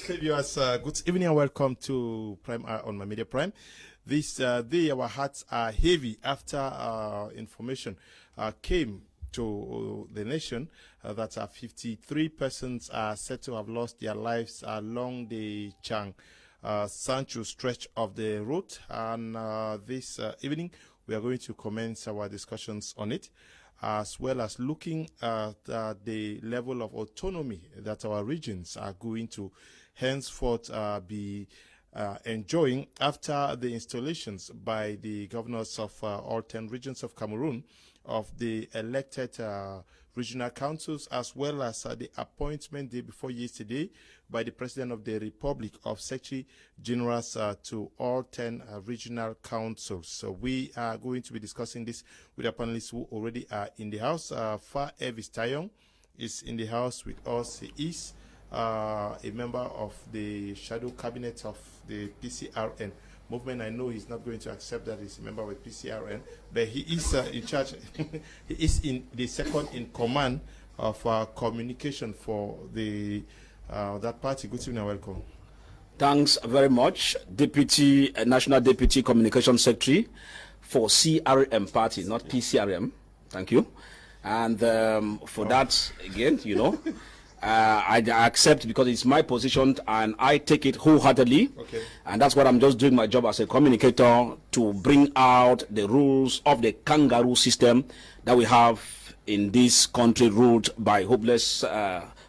Viewers, good evening and welcome to Prime Hour on My Media Prime. This day, our hearts are heavy after information came to the nation that 53 persons are said to have lost their lives along the Dschang Sancho stretch of the road. And this evening, we are going to commence our discussions on it, as well as looking at the level of autonomy that our regions are going to henceforth be enjoying after the installations by the governors of all 10 regions of Cameroon of the elected regional councils, as well as the appointment day before yesterday by the President of the Republic of Secretary Generals to all 10 regional councils. So we are going to be discussing this with our panelists who already are in the house. Fcfa is in the house with us. He is a member of the shadow cabinet of the PCRN movement. I know he's not going to accept that he's a member of PCRN, but he is in charge. He is in the second in command of communication for the that party. Good evening and welcome. Thanks very much, National Deputy Communication Secretary for CRM party, not PCRM. Thank you. And for that, again, you know, I accept because it's my position and I take it wholeheartedly. Okay. And that's what I'm just doing my job as a communicator to bring out the rules of the kangaroo system that we have in this country ruled by hopeless,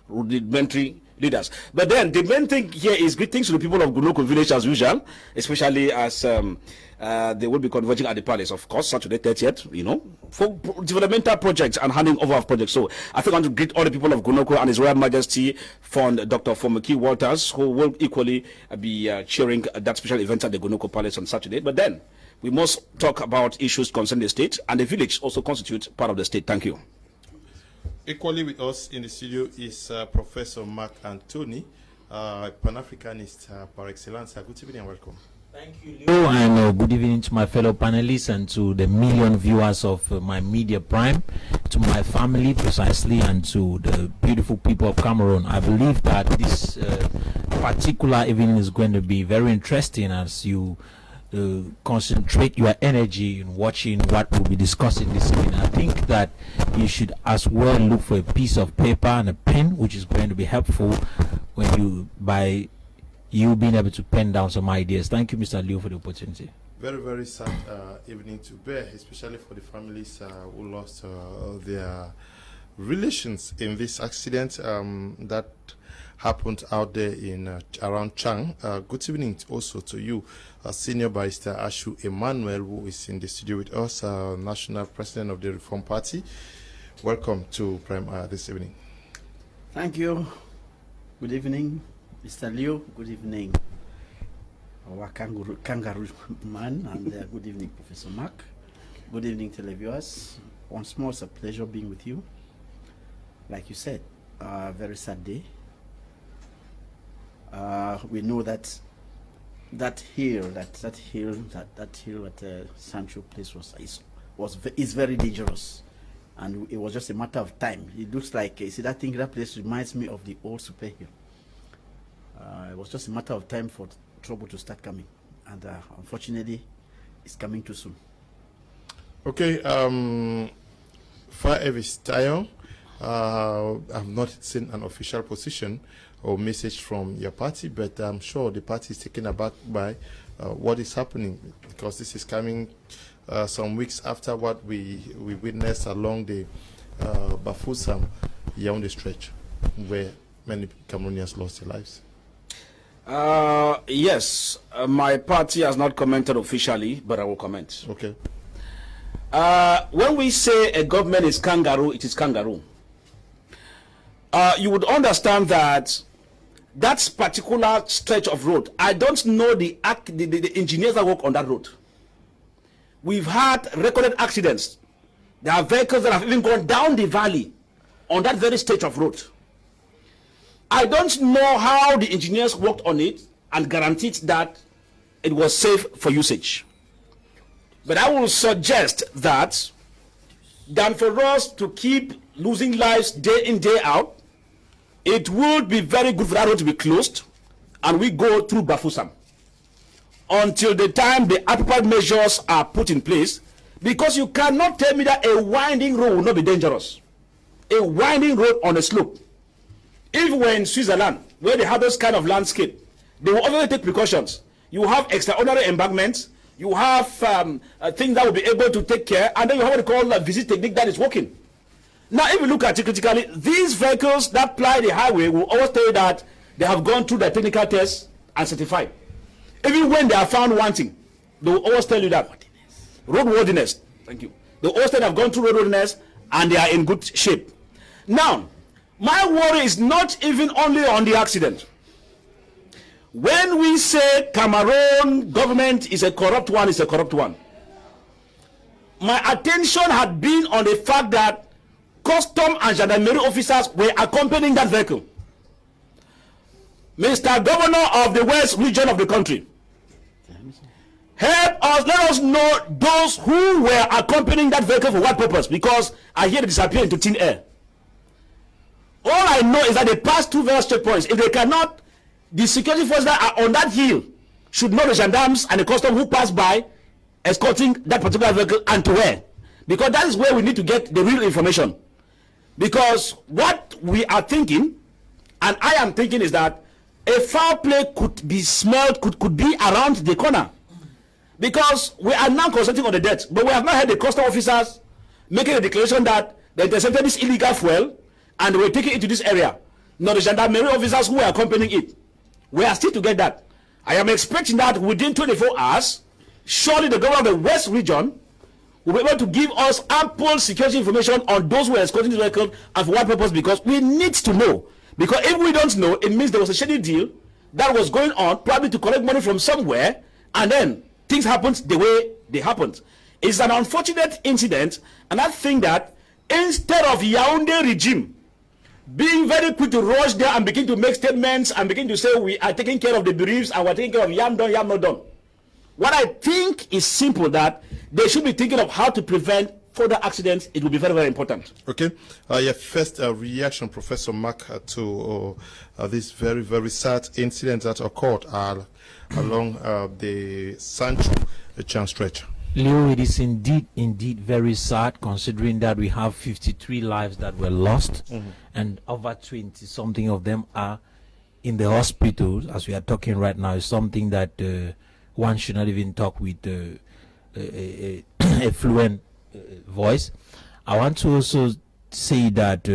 rudimentary leaders. But then the main thing here is greetings to the people of Gunoko village as usual, especially as they will be converging at the palace, of course, Saturday 30th, you know, for developmental projects and handing over of projects. So I think I want to greet all the people of Gunoko and His Royal Majesty Fund Dr. Fomaki Walters, who will equally be cheering that special event at the Gunoko Palace on Saturday. But then we must talk about issues concerning the state, and the village also constitutes part of the state. Thank you. Equally with us in the studio is Professor Mark Anthony, Pan-Africanist par excellence. Good evening and welcome. Thank you, Leo, and good evening to my fellow panelists and to the million viewers of my Media Prime, to my family precisely, and to the beautiful people of Cameroon. I believe that this particular evening is going to be very interesting as you concentrate your energy in watching what we'll be discussing this evening. I think that you should as well look for a piece of paper and a pen, which is going to be helpful when you being able to pen down some ideas. Thank you, Mr. Leo, for the opportunity. Very, very sad evening to bear, especially for the families who lost their relations in this accident that happened out there in around Dschang. Good evening also to you, Senior Barrister Ashu Emmanuel, who is in the studio with us, National President of the Reform Party. Welcome to Prime this evening. Thank you. Good evening, Mr. Leo. Good evening, our kangaroo man, and good evening, Professor Mark. Good evening, televiewers. Once more, it's a pleasure being with you. Like you said, a very sad day. We know that that hill at Sancho place is very dangerous, and it was just a matter of time. It looks like that place reminds me of the old Super Hill. It was just a matter of time for trouble to start coming, and unfortunately, it's coming too soon. Okay, Fcfa, I've not seen an official position or message from your party, but I'm sure the party is taken aback by what is happening, because this is coming some weeks after what we witnessed along the Bafoussam Yaoundé stretch, where many Cameroonians lost their lives. Yes, my party has not commented officially, but I will comment. Okay. When we say a government is kangaroo, it is kangaroo. You would understand that that particular stretch of road, I don't know the engineers that work on that road. We've had recorded accidents. There are vehicles that have even gone down the valley on that very stretch of road. I don't know how the engineers worked on it and guaranteed that it was safe for usage. But I will suggest that than for us to keep losing lives day in, day out, it would be very good for that road to be closed and we go through Bafoussam until the time the appropriate measures are put in place, because you cannot tell me that a winding road will not be dangerous. A winding road on a slope. If we're in Switzerland, where they have this kind of landscape, they will obviously take precautions. You have extraordinary embankments, you have things that will be able to take care, and then you have what they call a visit technique that is working. Now, if you look at it critically, these vehicles that ply the highway will always tell you that they have gone through the technical tests and certified. Even when they are found wanting, they will always tell you that. Roadworthiness. Thank you. They always say they have gone through roadworthiness and they are in good shape. Now, my worry is not even only on the accident. When we say Cameroon government is a corrupt one, it's a corrupt one. My attention had been on the fact that custom and gendarmerie officers were accompanying that vehicle. Mr. Governor of the West region of the country, help us, let us know those who were accompanying that vehicle for what purpose, because I hear they disappear into thin air. All I know is that they passed through various checkpoints. If they cannot, the security forces that are on that hill should know the gendarmes and the custom who pass by escorting that particular vehicle and to where. Because that is where we need to get the real information. Because what we are thinking, and I am thinking, is that a foul play could be smelled, could be around the corner. Because we are now concentrating on the death, but we have not heard the custom officers making a declaration that they intercepted this illegal fuel and they were taking it to this area. Nor the gendarmerie officers who were accompanying it. We are still to get that. I am expecting that within 24 hours, surely the governor of the West region will be able to give us ample security information on those who are escorting the vehicle and for what purpose, because we need to know. Because if we don't know, it means there was a shady deal that was going on, probably to collect money from somewhere, and then things happened the way they happened. It's an unfortunate incident, and I think that instead of Yaoundé regime being very quick to rush there and begin to make statements and begin to say we are taking care of the bereaved and we're taking care of yam done, yam not done, what I think is simple, that they should be thinking of how to prevent further accidents. It will be very, very important. Okay. Your first reaction, Professor Mark, to this very, very sad incident that occurred along the Dschang stretch. Leo, it is indeed very sad, considering that we have 53 lives that were lost, and over 20 something of them are in the hospitals as we are talking right now. It's something that one should not even talk with a fluent voice. I want to also say that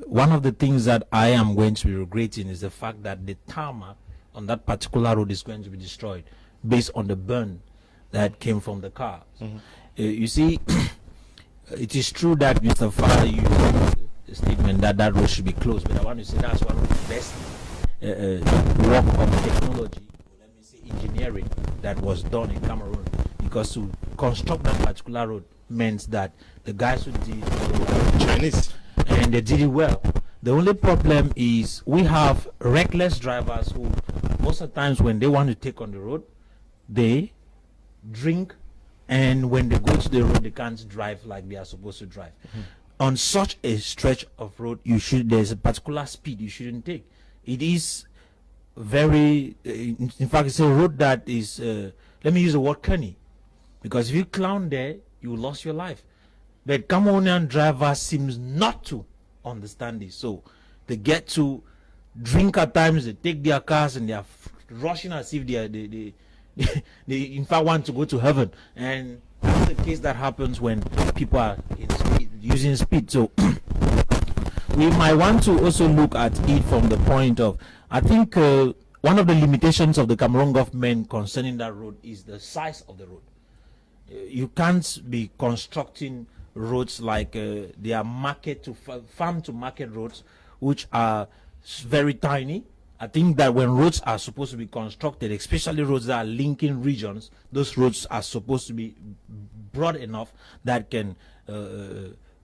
one of the things that I am going to be regretting is the fact that the tarmac on that particular road is going to be destroyed based on the burn that came from the car. You see, it is true that Mr. Farah used a statement that that road should be closed, but I want to say that's one of the best work of technology, let me say engineering, that was done in Cameroon, because to construct that particular road meant that the guys who did Chinese, and they did it well. The only problem is we have reckless drivers who most of the times when they want to take on the road, they drink, and when they go to the road they can't drive like they are supposed to drive. On such a stretch of road, there's a particular speed you shouldn't take. It is very in fact it's a road that is let me use the word canny, because if you clown there you lost your life. But Cameroonian drivers seems not to understand this, so they get to drink at times, they take their cars and they are rushing as if they in fact want to go to heaven, and that's the case that happens when people are using speed. So we might want to also look at it from the point of, I think one of the limitations of the Cameroon government concerning that road is the size of the road. You can't be constructing roads like they are market to farm to market roads, which are very tiny. I think that when roads are supposed to be constructed, especially roads that are linking regions, those roads are supposed to be broad enough that can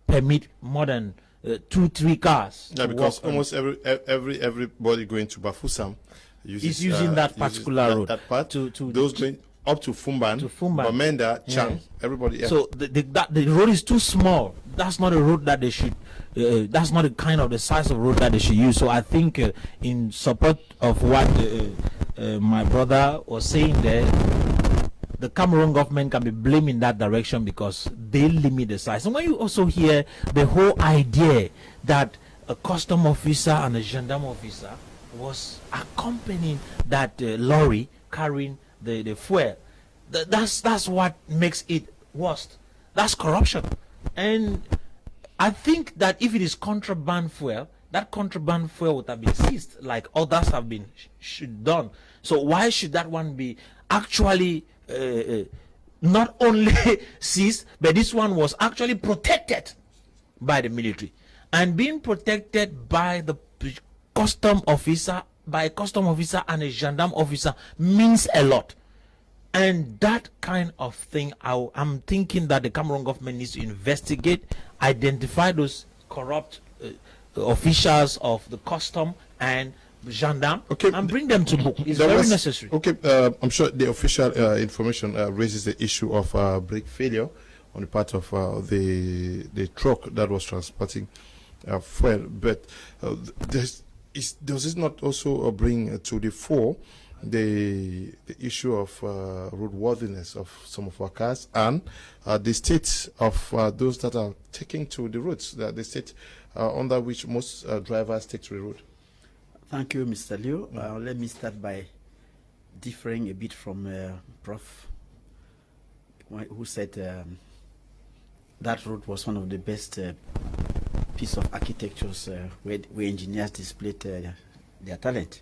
permit more than 2-3 cars. Yeah, because almost everybody going to Bafoussam is using that particular road. That part. To those going up to Fumban, Bamenda, Dschang, everybody. Yeah. So the road is too small. That's not a road that they should. That's not the kind of the size of road that they should use. So I think in support of what my brother was saying there, the Cameroon government can be blamed in that direction because they limit the size. And when you also hear the whole idea that a custom officer and a gendarme officer was accompanying that lorry carrying the fuel, that's what makes it worse. That's corruption. And I think that if it is contraband fuel, that contraband fuel would have been seized like others have been done. So why should that one be actually not only seized, but this one was actually protected by the military, and being protected by the custom officer, by a custom officer and a gendarme officer means a lot. And that kind of thing, I'm thinking that the Cameroon government needs to investigate, identify those corrupt officials of the custom and gendarme, and bring them to book. It's very necessary. Okay, I'm sure the official information raises the issue of brake failure on the part of the truck that was transporting fuel. But does this not also bring to the fore the issue of roadworthiness of some of our cars and the state of those that are taking to the roads, the state under which most drivers take to the road? Thank you, Mr. Liu. Let me start by differing a bit from Prof, who said that road was one of the best piece of architectures where engineers displayed their talent.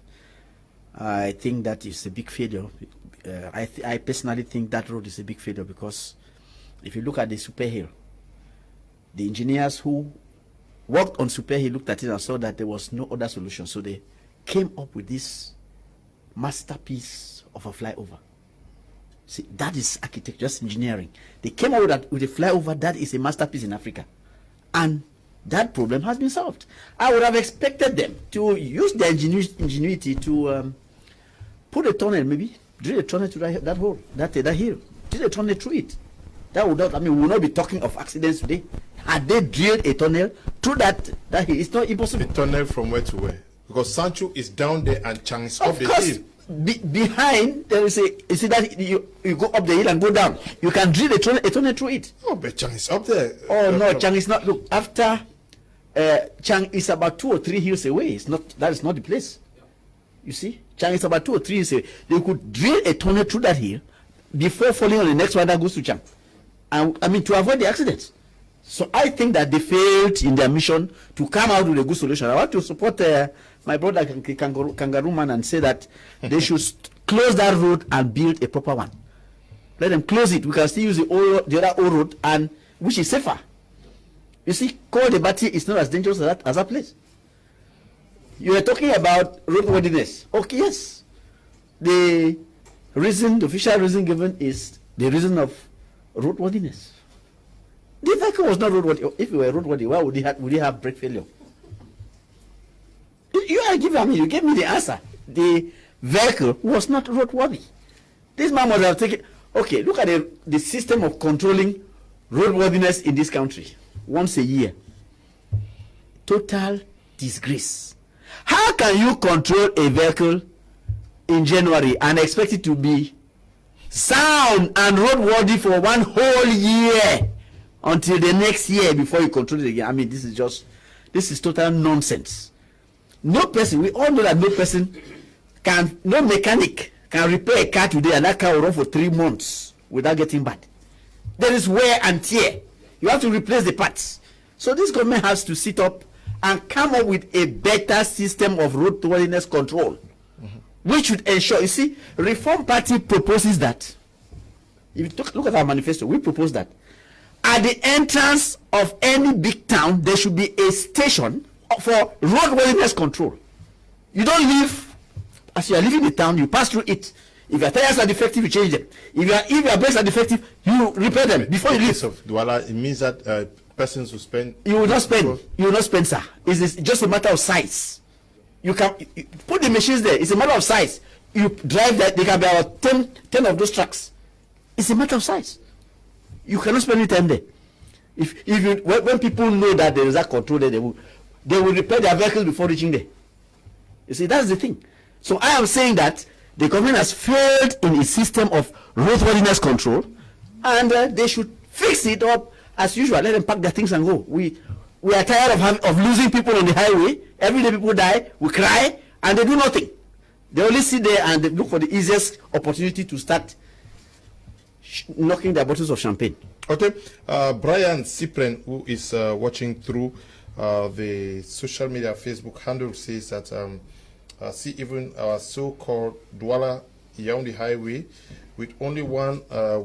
I think that is a big failure. I personally think that road is a big failure because if you look at the Super Hill, the engineers who worked on Super Hill looked at it and saw that there was no other solution. So they came up with this masterpiece of a flyover. See, that is architecture, just engineering. They came up with a flyover that is a masterpiece in Africa. And that problem has been solved. I would have expected them to use their ingenuity to put a tunnel, maybe drill a tunnel to that hole, that hill, drill a tunnel through it. That would not, I mean, we will not be talking of accidents today. Had they drilled a tunnel through that hill, it's not impossible. A tunnel from where to where? Because Sancho is down there and Dschang is up the hill. Behind there is you see that you go up the hill and go down. You can drill a tunnel through it. Oh, but Dschang is up there. Oh no, Dschang is not. Look, after Dschang is about 2 or 3 hills away. It's not. That is not the place. You see, Dschang is about 2 or 3 hills away. They could drill a tunnel through that hill before falling on the next one that goes to Dschang, and I mean to avoid the accidents. So I think that they failed in their mission to come out with a good solution. I want to support my brother Kangaroo Man and say that they should close that road and build a proper one. Let them close it. We can still use the other old road, and which is safer. You see, Col de Bati is not as dangerous as that place. You are talking about roadworthiness. Okay, yes. The official reason given is the reason of roadworthiness. The vehicle was not roadworthy. If it were roadworthy, why would he have brake failure? You gave me the answer. The vehicle was not roadworthy. This man must have taken. Okay, look at the system of controlling roadworthiness in this country. Once a year. Total disgrace. How can you control a vehicle in January and expect it to be sound and roadworthy for one whole year until the next year before you control it again? I mean, this is total nonsense. No person, we all know that no mechanic can repair a car today and that car will run for 3 months without getting bad. There is wear and tear. You have to replace the parts. So this government has to sit up and come up with a better system of roadworthiness control, which should ensure, you see, Reform Party proposes that. If you look at our manifesto, we propose that at the entrance of any big town, there should be a station for roadworthiness control. You don't leave, as you are leaving the town, you pass through it. If your tires are defective, you change them. If your brakes are defective, you repair them before you leave. Of Douala, it means that persons will spend. You will not spend. You will not spend, sir. It's just a matter of size. You can put the machines there. It's a matter of size. You drive that. They can be about 10 of those trucks. It's a matter of size. You cannot spend any time there. When people know that there is that control there, they will repair their vehicles before reaching there. You see, that's the thing. So I am saying that The government has failed in its system of roadworthiness control, and they should fix it up as usual. Let them pack their things and go. We are tired of losing people on the highway. Every day people die, we cry, and they do nothing. They only sit there and they look for the easiest opportunity to start knocking their bottles of champagne. Okay, Brian Cyprian, who is watching through the social media Facebook handle, says that see even our so-called Douala Yaoundé highway with only one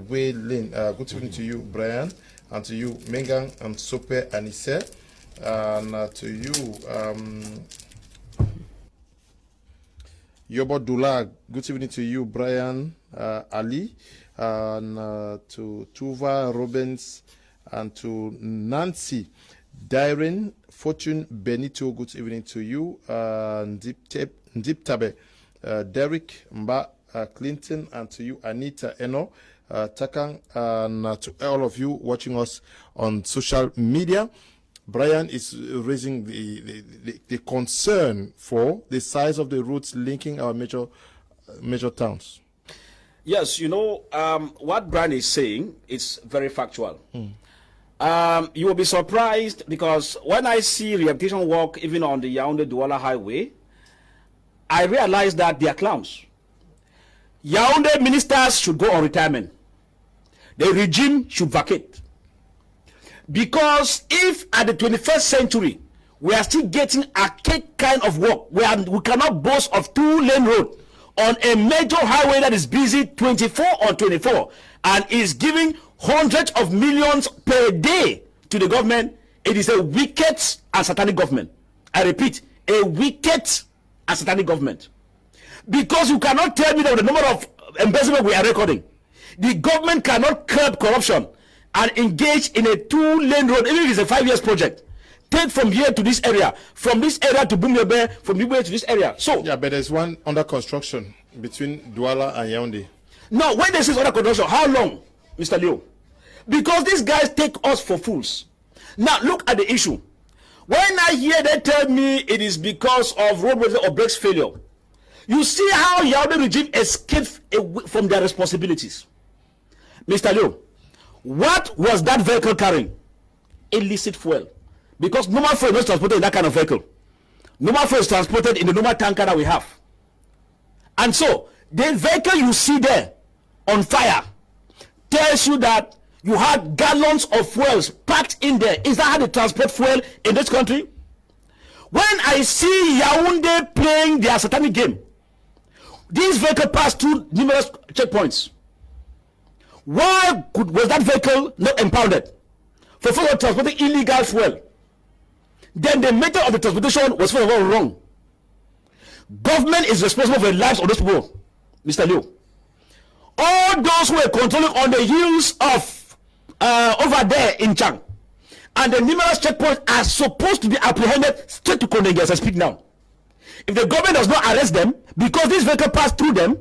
way lane. Good evening to you, Brian, and to you, Mengang and Sope Anise, and to you, Yobo Dula. Good evening to you, Brian Ali, and to Tuva Robbins, and to Nancy Dairen Fortune Benito. Good evening to you, Ndiptabe Derek Mba Clinton, and to you, Anita Eno Takang, and to all of you watching us on social media. Brian is raising the concern for the size of the routes linking our major towns. Yes, you know, what Brian is saying is very factual. You will be surprised because when I see rehabilitation work even on the Yaoundé-Douala highway, I realize that they are clowns. Yaoundé ministers should go on retirement. The regime should vacate. Because if at the 21st century we are still getting archaic kind of work where we cannot boast of 2-lane road on a major highway that is busy 24 on 24 and is giving hundreds of millions per day to the government, it is a wicked and satanic government. I repeat, a wicked and satanic government. Because you cannot tell me that the number of embezzlement we are recording, the government cannot curb corruption and engage in a 2-lane road, even if it's a 5 years project. Take from here to this area, from this area to Bumyebe, from Bumyebe to this area. So yeah, but there's one under construction between Douala and Yaoundé. No, when they say under construction, how long, Mr. Leo? Because these guys take us for fools. Now look at the issue. When I hear they tell me it is because of roadworthiness or brakes failure, you see how Yaoundé regime escaped from their responsibilities. Mr. Leo, what was that vehicle carrying? Illicit fuel. Because normal fuel is not transported in that kind of vehicle. Normal fuel is transported in the normal tanker that we have. And so, the vehicle you see there on fire tells you that you had gallons of fuels packed in there. Is that how they transport fuel in this country? When I see Yaoundé playing their satanic game, this vehicle passed through numerous checkpoints. Why was that vehicle not impounded for further transporting illegal fuel? Then the method of the transportation was first of all wrong. Government is responsible for the lives of those people, Mr. Liu. All those who were controlling on the hills of over there in Dschang, and the numerous checkpoints are supposed to be apprehended straight to Kondengi as I speak now. If the government does not arrest them because this vehicle passed through them,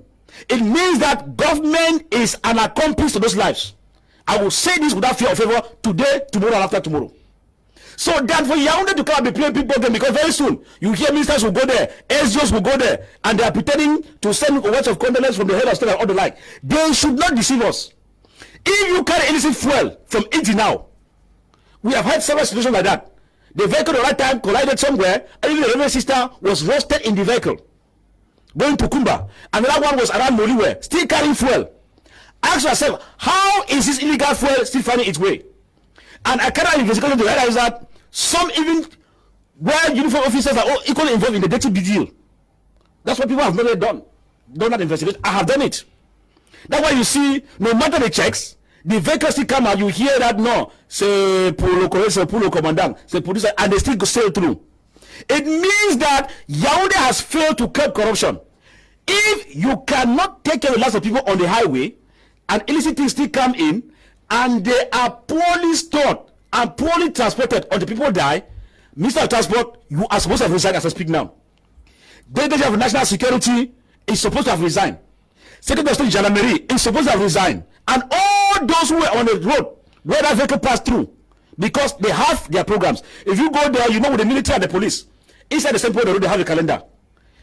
it means that government is an accomplice to those lives. I will say this without fear or favor today, tomorrow, and after tomorrow. So that for Yaoundé to come and be playing people game, because very soon you hear ministers will go there, SGOs will go there, and they are pretending to send words of condolence from the head of state and all the like. They should not deceive us. If you carry illicit fuel from Italy now, we have had several situations like that. The vehicle at the right time collided somewhere, and even the railway system was roasted in the vehicle. Going to Kumba. Another one was around Moliwe, still carrying fuel. Ask yourself, how is this illegal fuel still finding its way? And I cannot investigate to realize that some even where uniform officers are all equally involved in the dirty deal. That's what people have never done. Done that investigation. I have done it. That's why you see, no matter the checks, the vehicles still come out, you hear that no, c'est pour le commandant, c'est pour this, and they still go sail through. It means that Yaoundé has failed to curb corruption. If you cannot take care of lots of people on the highway, and illicit things still come in, and they are poorly stored and poorly transported until people die, Minister of Transport, you are supposed to have resigned as I speak now. Deputy of National Security is supposed to have resigned. Secretary of State Gendarmerie is supposed to have resigned. And all those who were on the road where that vehicle passed through, because they have their programs. If you go there, you know, with the military and the police, inside the same point of the road, they have a calendar.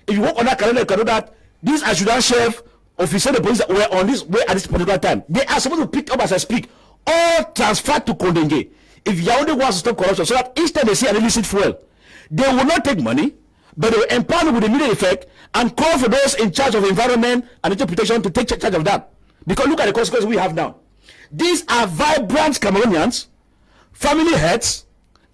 If you walk on that calendar, you can know that These adjutant chef, officer, the police were on this way at this particular time. They are supposed to pick up as I speak. All transferred to Kondenge. If Yaoundé wants to stop corruption, so that each time they see an illicit fuel, they will not take money, but they will empower them with immediate effect and call for those in charge of environment and nature protection to take charge of that. Because look at the consequences we have now. These are vibrant Cameroonians, family heads,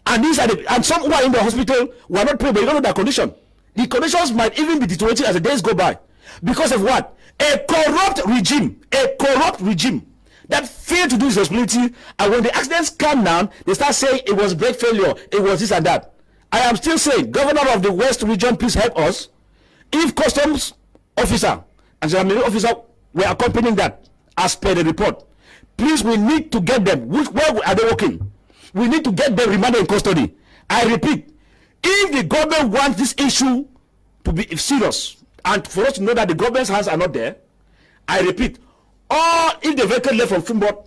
and these are and some who are in the hospital who are not praying, but you don't know their condition. The conditions might even be deteriorating as the days go by. Because of what? A corrupt regime that failed to do its responsibility, and when the accidents come down, they start saying it was brake failure, it was this and that. I am still saying, Governor of the West Region, please help us. If customs officer and gendarmerie officer were accompanying that, as per the report, please, we need to get them. Where are they working? We need to get them remanded in custody. I repeat, if the government wants this issue to be serious, and for us to know that the government's hands are not there, I repeat, or if the vehicle left from Fumbot,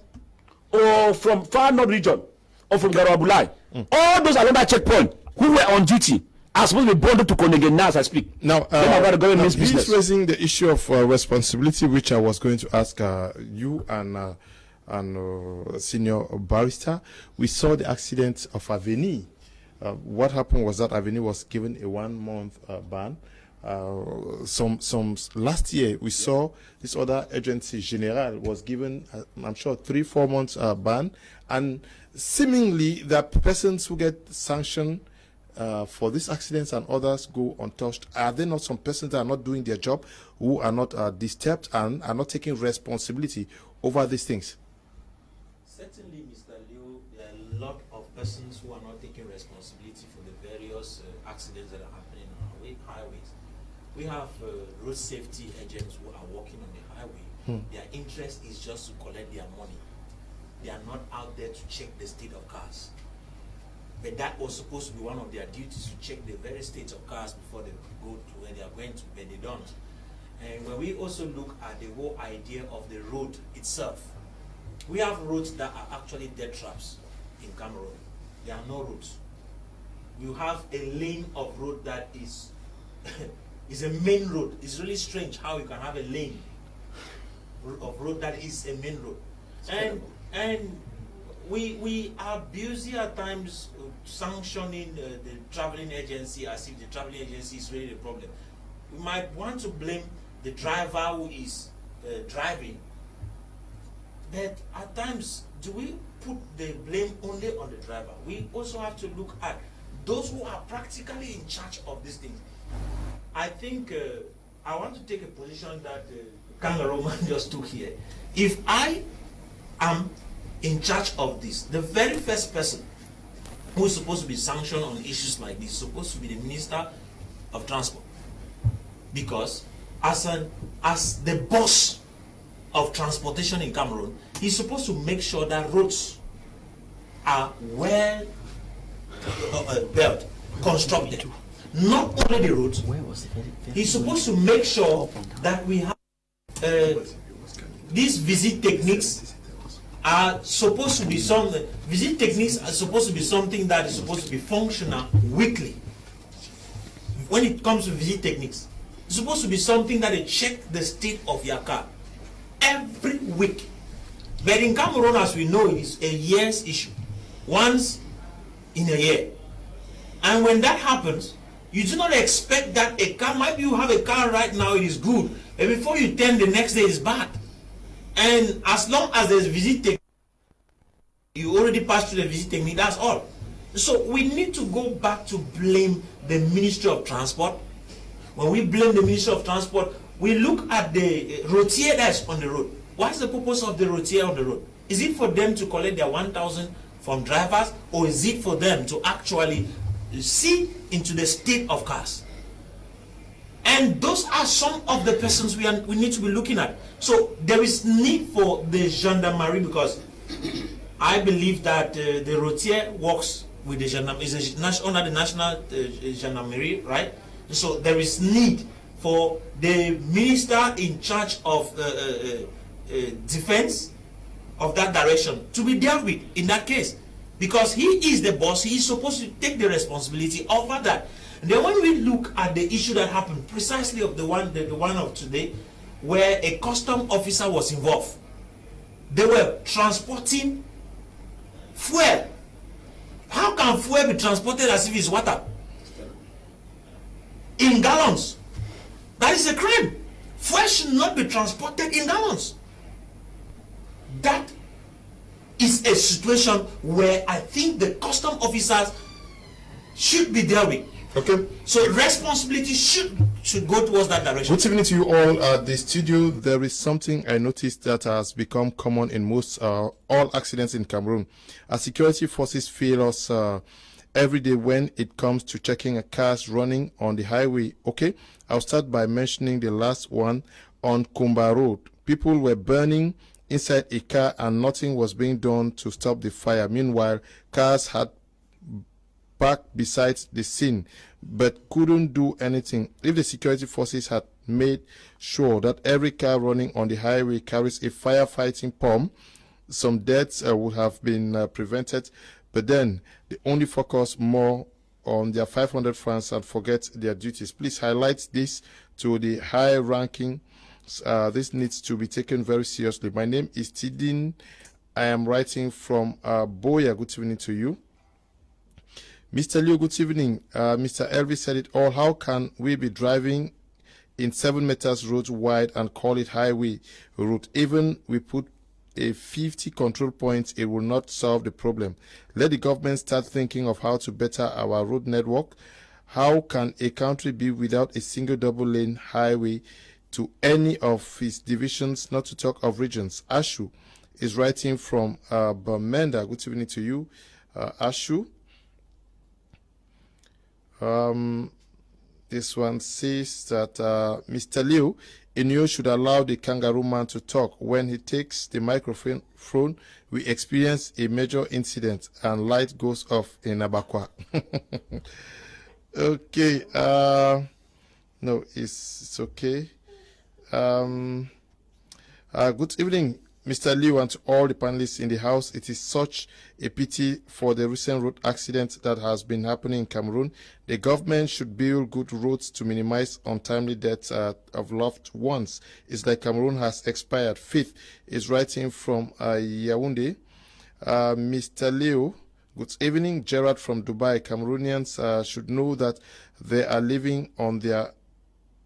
or from Far North Region, or from Garabulai, all those along that checkpoint who were on duty are supposed to be bonded to Konenge now as I speak. Now, he's raising the issue of responsibility, which I was going to ask you and senior barrister. We saw the accident of Aveni. What happened was that Aveni was given a 1 month ban. Some last year we saw this other agency General was given I'm sure 3-4 months ban, and seemingly the persons who get sanctioned for these accidents and others go untouched. Are there not some persons that are not doing their job, who are not disturbed and are not taking responsibility over these things? Certainly, Mr. Leo, there are a lot of persons who are not taking responsibility for the various accidents that are happening on our highways. We have road safety agents who are working on the highway. Their interest is just to collect their money. They are not out there to check the state of cars. But that was supposed to be one of their duties, to check the very state of cars before they go to where they are going to, but they don't. And when we also look at the whole idea of the road itself, we have roads that are actually death traps in Cameroon. There are no roads. You have a lane of road that is is a main road. It's really strange how you can have a lane of road that is a main road. And we are busy at times sanctioning the traveling agency as if the traveling agency is really the problem. We might want to blame the driver who is driving, but at times, do we put the blame only on the driver? We also have to look at those who are practically in charge of these things. I think I want to take a position that Cameroon just took here. If I am in charge of this, the very first person who is supposed to be sanctioned on issues like this is supposed to be the Minister of Transport, because as the boss of transportation in Cameroon, he's supposed to make sure that roads are well built, constructed. Not only the roads, he's supposed to make sure that we have these visit techniques are supposed to be something. Visit techniques are supposed to be something that is supposed to be functional weekly. When it comes to visit techniques, it's supposed to be something that they check the state of your car every week. But in Cameroon, as we know, it is a year's issue, once in a year. And when that happens, you do not expect that a car, maybe you have a car right now, it is good, and before you turn the next day, it's bad. And as long as there's visit technique, you already passed through the visit technique, that's all. So we need to go back to blame the Ministry of Transport. When we blame the Ministry of Transport, we look at the routier that's on the road. What's the purpose of the routier on the road? Is it for them to collect their 1,000 from drivers, or is it for them to actually see into the state of cars? And those are some of the persons we need to be looking at. So there is need for the gendarmerie, because I believe that the routier works with the gendarmerie, is under the national gendarmerie, right? So there is need for the minister in charge of defense of that direction to be dealt with in that case, because he is the boss. He is supposed to take the responsibility over that. Then when we look at the issue that happened, precisely of the one of today, where a custom officer was involved, they were transporting fuel. How can fuel be transported as if it's water? In gallons. That is a crime. Fuel should not be transported in gallons. That is a situation where I think the custom officers should be dealt with. Okay. So responsibility should go towards that direction. Good evening to you all at the studio. There is something I noticed that has become common in most all accidents in Cameroon. Our security forces fail us every day when it comes to checking a cars running on the highway. Okay, I'll start by mentioning the last one on Kumba Road. People were burning inside a car and nothing was being done to stop the fire. Meanwhile, cars had parked beside the scene but couldn't do anything. If the security forces had made sure that every car running on the highway carries a firefighting pump, some deaths would have been prevented. But then they only focus more on their 500 francs and forget their duties. Please highlight this to the high ranking. This needs to be taken very seriously. My name is Tidin. I am writing from Boya. Good evening to you. Mr. Liu, good evening. Mr. Elvis said it all. How can we be driving in 7 meters road wide and call it highway route? Even we put a 50 control points, it will not solve the problem. Let the government start thinking of how to better our road network. How can a country be without a single double lane highway to any of its divisions, not to talk of regions? Ashu is writing from Bamenda. Good evening to you, Ashu. This one says that Mr. Liu, Inyo should allow the kangaroo man to talk. When he takes the microphone, we experience a major incident and light goes off in Abakwa. Okay. No, it's okay. Good evening, Mr. Liu, and to all the panelists in the house. It is such a pity for the recent road accident that has been happening in Cameroon. The government should build good roads to minimize untimely deaths of loved ones. It's like Cameroon has expired. Faith is writing from Yaoundé. Mr. Liu, good evening. Gerard from Dubai. Cameroonians should know that they are living on their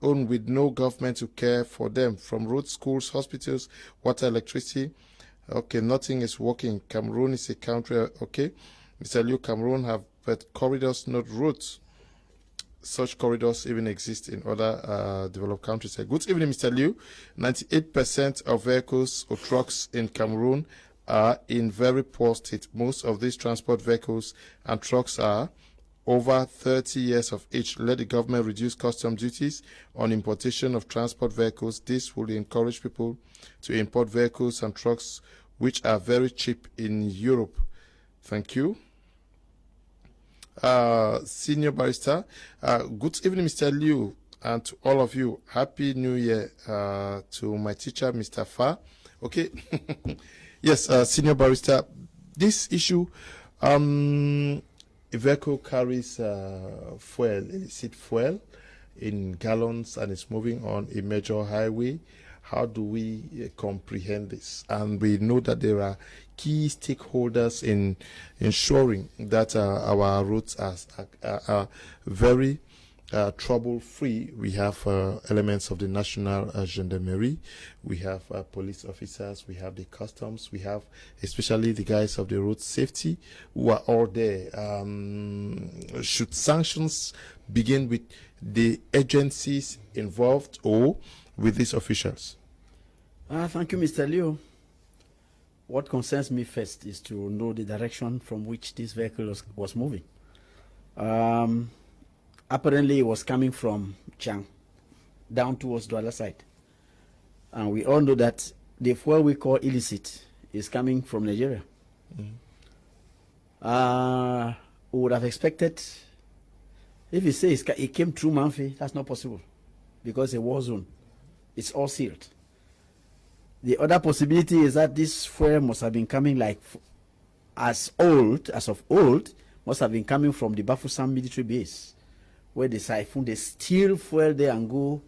own with no government to care for them. From roads, schools, hospitals, water, electricity. Okay, nothing is working. Cameroon is a country. Okay, Mr. Liu, Cameroon have but corridors, not roads. Such corridors even exist in other developed countries. Good evening, Mr. Liu. 98% of vehicles or trucks in Cameroon are in very poor state. Most of these transport vehicles and trucks are over 30 years of age. Let the government reduce custom duties on importation of transport vehicles. This will encourage people to import vehicles and trucks which are very cheap in Europe. Thank you. Senior Barrister. Good evening, Mr. Liu, and to all of you. Happy New Year to my teacher, Mr. Fa. Okay. Yes, Senior Barrister. This issue, a vehicle carries fuel, illicit fuel in gallons, and it's moving on a major highway. How do we comprehend this? And we know that there are key stakeholders in ensuring that our roads are very trouble-free. We have elements of the national gendarmerie, we have police officers, we have the customs, we have especially the guys of the road safety who are all there. Should sanctions begin with the agencies involved or with these officials? Thank you, Mr. Liu. What concerns me first is to know the direction from which this vehicle was moving. Apparently, it was coming from Dschang down towards the other side. And we all know that the fuel we call illicit is coming from Nigeria. We would have expected, if you say it came through Manfi, that's not possible because it's a war zone. It's all sealed. The other possibility is that this fuel must have been coming like as of old, must have been coming from the Bafoussam military base, where they siphon, they steal fuel there and go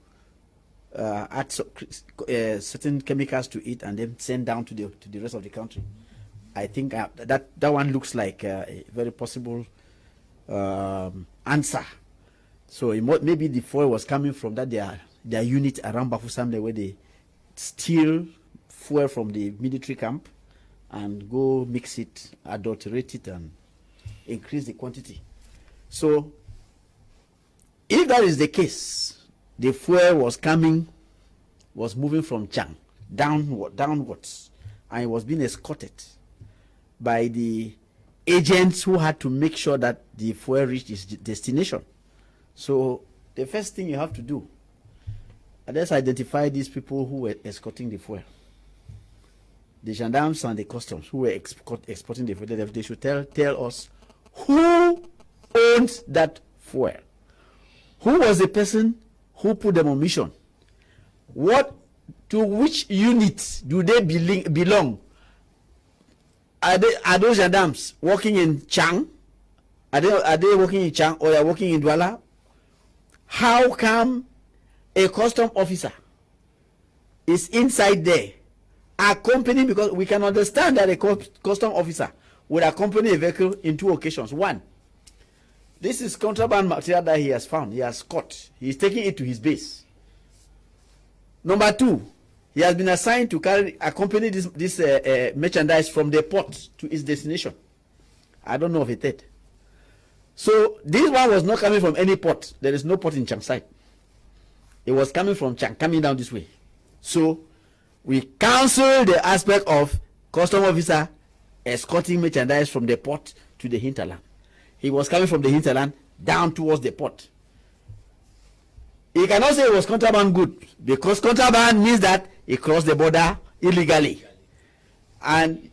add certain chemicals to it and then send down to the rest of the country. I think that one looks like a very possible answer. So maybe the fuel was coming from that their unit around Bafoussam where they steal fuel from the military camp and go mix it, adulterate it, and increase the quantity. So if that is the case, the fuel was moving from Dschang downwards, and it was being escorted by the agents who had to make sure that the fuel reached its destination. So the first thing you have to do, let's identify these people who were escorting the fuel. The gendarmes and the customs who were exporting the fuel. They should tell us who owns that fuel. Who was the person who put them on mission? To which unit do they belong? Are those gendarmes working in Dschang? Are they working in Dschang, or are they working in Douala? How come a custom officer is inside there accompanying? Because we can understand that a custom officer would accompany a vehicle in two occasions. One, this is contraband material that he has found, he has caught, he is taking it to his base. Number two, he has been assigned to accompany this merchandise from the port to its destination. I don't know of a third. So this one was not coming from any port. There is no port in Dschang side. It was coming from Dschang, coming down this way. So we cancel the aspect of custom officer escorting merchandise from the port to the hinterland. He was coming from the hinterland down towards the port. He cannot say it was contraband good, because contraband means that he crossed the border illegally. And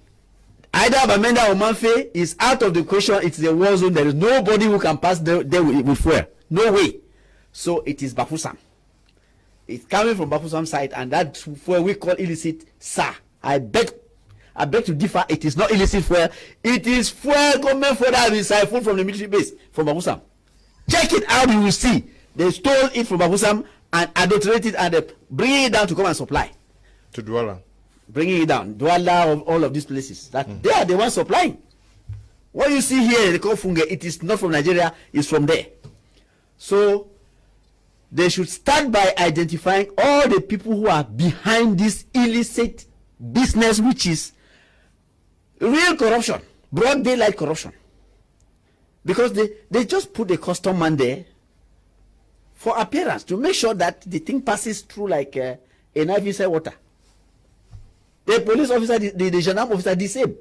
either Bamenda or Manfe is out of the question. It's the war zone. There is nobody who can pass there with fuel. No way. So it is Bafoussam. It's coming from Bafoussam side, and that fuel we call illicit. Sir, I beg to differ. It is not illicit fuel. It is fuel government fuel that has been siphoned from the military base from Bafoussam. Check it out, you will see. They stole it from Bafoussam and adulterated it and bring it down to come and supply. To Douala. Bringing it down. Douala, all of these places. That they are the ones supplying. What you see here, the Kofunge, it is not from Nigeria, it's from there. So they should start by identifying all the people who are behind this illicit business, which is real corruption, broad daylight corruption. Because they just put the custom man there for appearance, to make sure that the thing passes through like a knife inside water. The police officer, the gendarme officer, the same.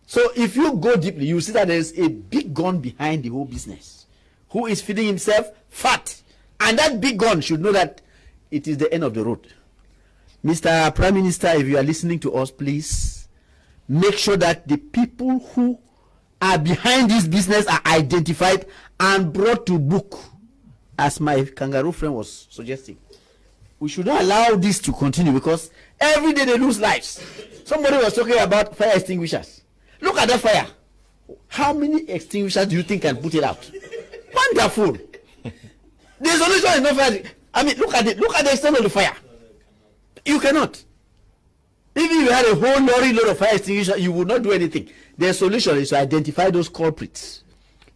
So if you go deeply, you see that there is a big gun behind the whole business, who is feeding himself fat. And that big gun should know that it is the end of the road. Mr. Prime Minister, if you are listening to us, please make sure that the people who are behind this business are identified and brought to book, as my kangaroo friend was suggesting. We should not allow this to continue, because every day they lose lives. Somebody was talking about fire extinguishers. Look at that fire. How many extinguishers do you think can put it out? Wonderful. The solution is not fire. I mean, look at the extent of the fire. You cannot. Even if you had a whole lorry load of fire extinguishers, you would not do anything. The solution is to identify those culprits,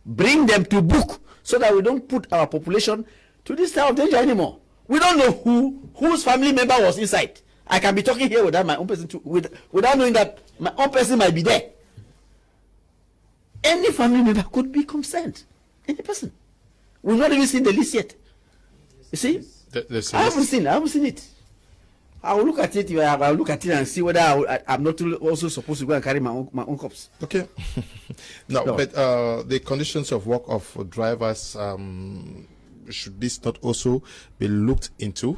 bring them to book, so that we don't put our population to this type of danger anymore. We don't know whose family member was inside. I can be talking here without my own person, without knowing that my own person might be there. Any family member could be concerned. Any person. We've not even seen the list yet. You see? I haven't seen it. I will look at it. I will look at it and see whether I'm not also supposed to go and carry my own cups. Okay. No, but the conditions of work of drivers, should this not also be looked into,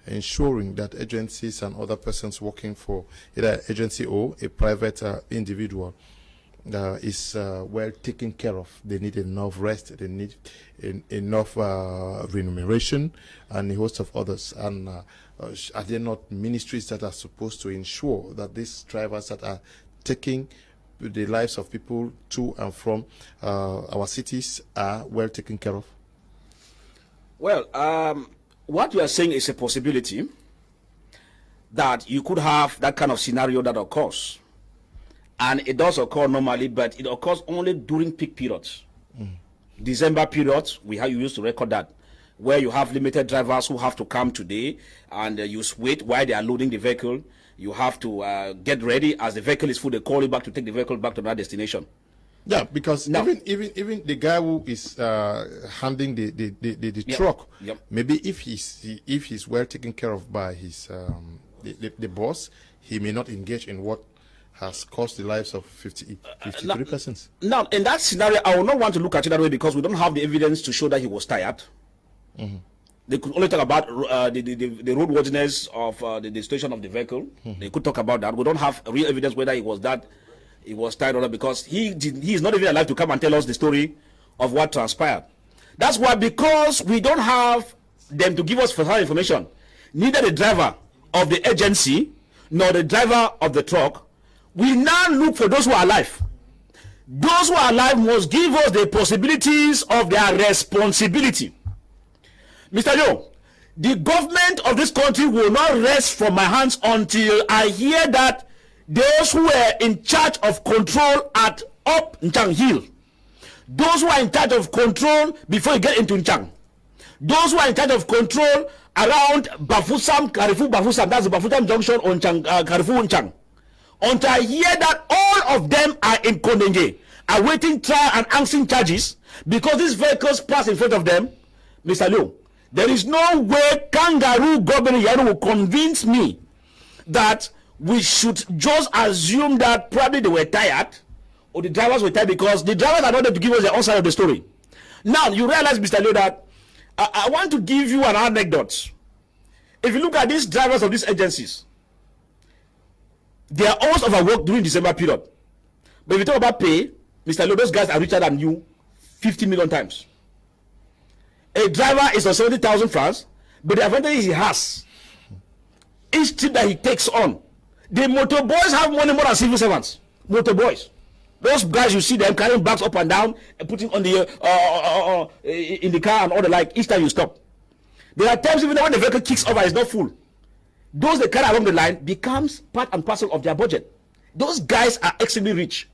ensuring that agencies and other persons working for either agency or a private individual is well taken care of? They need enough rest, they need enough remuneration, and a host of others. And are there not ministries that are supposed to ensure that these drivers that are taking the lives of people to and from our cities are well taken care of? Well, what you are saying is a possibility that you could have that kind of scenario that occurs. And it does occur normally, but it occurs only during peak periods. December periods, you used to record that, where you have limited drivers who have to come today, and you wait while they are loading the vehicle. You have to get ready. As the vehicle is full, they call you back to take the vehicle back to another destination. Yeah, because now, even the guy who is handling the truck, maybe if he's well taken care of by his the boss, he may not engage in what has cost the lives of 53 persons. Now, in that scenario, I will not want to look at it that way because we don't have the evidence to show that he was tired. They could only talk about the roadworthiness of the situation of the vehicle. They could talk about that. We don't have real evidence whether he was tired or not, because he is not even alive to come and tell us the story of what transpired. That's why, because we don't have them to give us further information, neither the driver of the agency nor the driver of the truck, we now look for those who are alive. Those who are alive must give us the possibilities of their responsibility. Mr. Yo, the government of this country will not rest from my hands until I hear that those who were in charge of control at up Dschang Hill, those who are in charge of control before you get into Dschang, those who are in charge of control around Bafusam, Carrefour Bafusam, that's the Bafusam junction on Carrefour Dschang, until I hear that all of them are in Kondenge, awaiting trial and answering charges because these vehicles pass in front of them. Mr. Liu, there is no way kangaroo government will convince me that we should just assume that probably they were tired or the drivers were tired, because the drivers are not there to give us their own side of the story. Now, you realize, Mr. Liu, that I want to give you an anecdote. If you look at these drivers of these agencies, they are almost overworked during December period. But if you talk about pay, Mr. Liu, those guys are richer than you 50 million times. A driver is on 70,000 francs, but the advantage he has, each trip that he takes on, the motor boys have money more than civil servants. Motor boys, those guys, you see them carrying bags up and down and putting on the in the car and all the like. Each time you stop, there are times even when the vehicle kicks over, it's not full. Those they carry along the line becomes part and parcel of their budget. Those guys are extremely rich.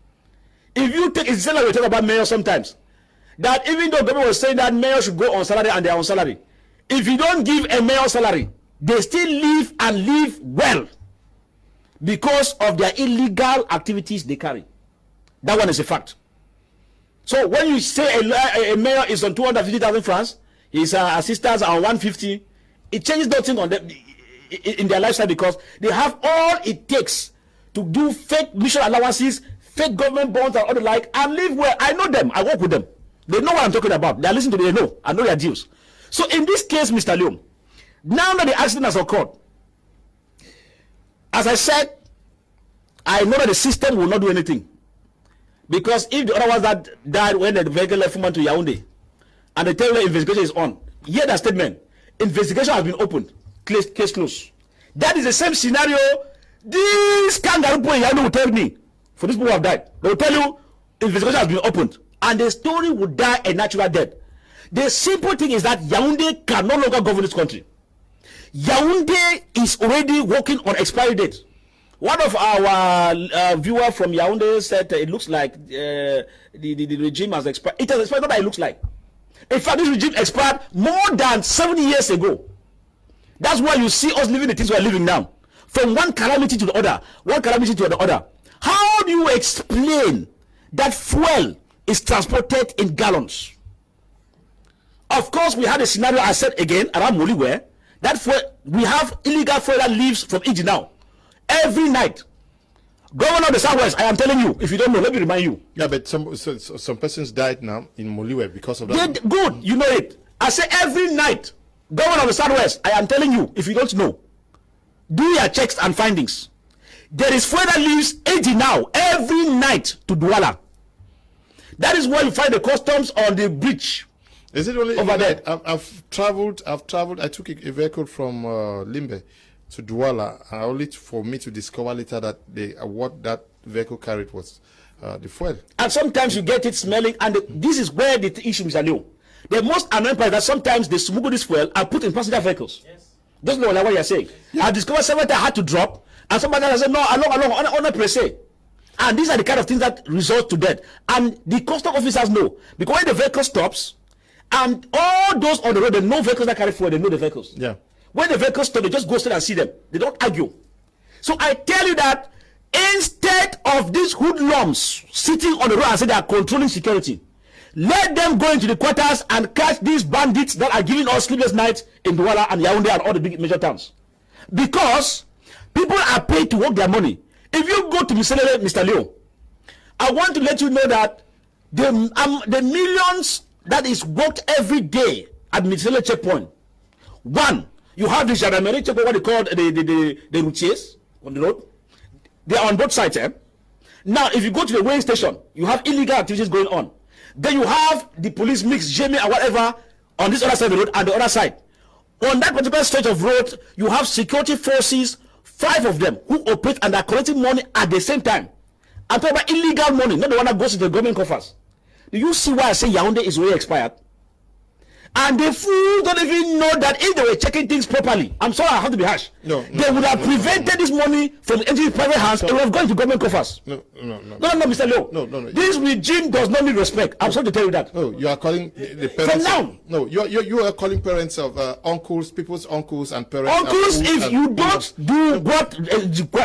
If you take, it's like we talk about mayor sometimes, that even though government was saying that mayor should go on salary and they are on salary, if you don't give a mayor salary, they still live and live well because of their illegal activities they carry. That one is a fact. So when you say a mayor is on 250,000 francs, his assistants are on 150, it changes nothing on them in their lifestyle, because they have all it takes to do fake mission allowances, fake government bonds and all the like, and live well. I know them. I work with them. They know what I'm talking about. They are listening to me. They know. I know their deals. So in this case, Mr. Liu, now that the accident has occurred, as I said, I know that the system will not do anything. Because if the other ones that died when the vehicle left Fuman to Yaoundé, and they tell you the investigation is on, hear that statement. Investigation has been opened. Case closed. That is the same scenario this kangaroo boy Yaoundé will tell me. For these people who have died, they will tell you investigation has been opened, and the story will die a natural death. The simple thing is that Yaoundé can no longer govern this country. Yaoundé is already working on expiry date. One of our viewers from Yaoundé said it looks like the regime has expired. It has expired, not that it looks like. In fact, this regime expired more than 70 years ago. That's why you see us living the things we are living now. From one calamity to the other, one calamity to the other. How do you explain that fuel is transported in gallons? Of course, we had a scenario, I said again, around Moliware, that fuel, we have illegal fuel that leaves from Egypt now. Every night. Governor of the Southwest, I am telling you, if you don't know, let me remind you. Yeah, but some persons died now in Moliware because of that. Good, you know it. I say every night. Governor of the Southwest, I am telling you, if you don't know, do your checks and findings. There is fuel that leaves 80 now, every night to Douala. That is where you find the customs on the bridge. Is it only over there? I've traveled. I took a vehicle from Limbe to Douala, only for me to discover later that what that vehicle carried was the fuel. And sometimes you get it smelling, and this is where the issue is, Leo. The most annoying part is that sometimes they smuggle this fuel and put in passenger vehicles. Yes. Just like what you're saying. Yeah. I discovered somebody that had to drop, and somebody else said, no, along, on a press. And these are the kind of things that result to death. And the custom officers know, because when the vehicle stops, and all those on the road, they know vehicles that carry fuel, they know the vehicles. Yeah. When the vehicles stop, they just go straight and see them. They don't argue. So I tell you that instead of these hoodlums sitting on the road and say they are controlling security, let them go into the quarters and catch these bandits that are giving us sleepless nights in Douala and Yaoundé and all the big major towns. Because people are paid to work their money. If you go to Mr. Leo, I want to let you know that the millions that is worked every day at Mr. checkpoint. One, you have the gendarmerie checkpoint, what they call the routiers on the road. They are on both sides. Now, if you go to the weighing station, you have illegal activities going on. Then you have the police mix, Jamie and whatever on this other side of the road and the other side. On that particular stretch of road, you have security forces, 5 of them, who operate and are collecting money at the same time. I'm talking about illegal money, not the one that goes to the government coffers. Do you see why I say Yaoundé is way expired? And the fools don't even know that if they were checking things properly, I'm sorry, I have to be harsh. They would have prevented this money from entering private hands. It would have gone to government coffers. No, Mr. Leo. No. This regime does not need respect. I'm sorry to tell you that. No, you are calling the parents. From now. No, you are calling parents of uncles, people's uncles and parents. Uncles, if you don't do what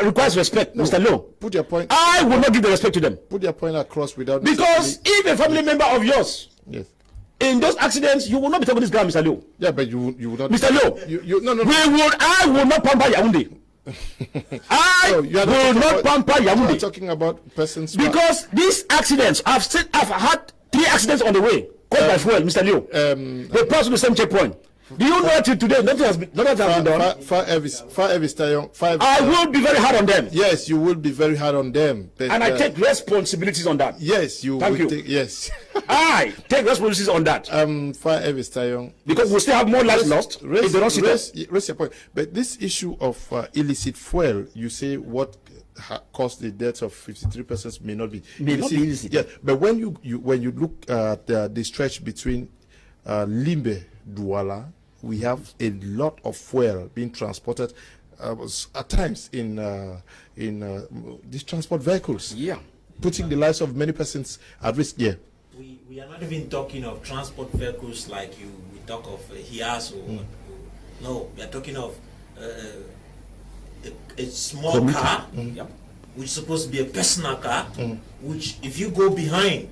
requires respect, Mr. Leo. Put your point. I will not give the respect to them. Put your point across without. Because if a family member of yours. Yes. In those accidents, you will not be talking this guy, Mr. Leo. Yeah, but you would not. Mr. Leo, no. I will not pamper Yaoundé. I will not pamper Yaoundé. You are talking about persons. Because these accidents, I've had 3 accidents on the way caused by fuel, Mr. Leo. They passed the same checkpoint. Do you know till today nothing has been done? I will be very hard on them. Yes, you will be very hard on them. But, and I take responsibilities on that. Yes, you Thank will you. take. Yes. I take responsibilities on that. Because we still have more lives lost if they don't sit raise your point. But this issue of illicit fuel, you say what caused the deaths of 53 persons may not be illicit. Yeah, but when you look at the stretch between Limbe, Douala, we have a lot of fuel being transported at times in these transport vehicles. Yeah, putting the lives of many persons at risk. Yeah, we are not even talking of transport vehicles like we talk of Hias or no, we are talking of a small car, which is supposed to be a personal car, which if you go behind.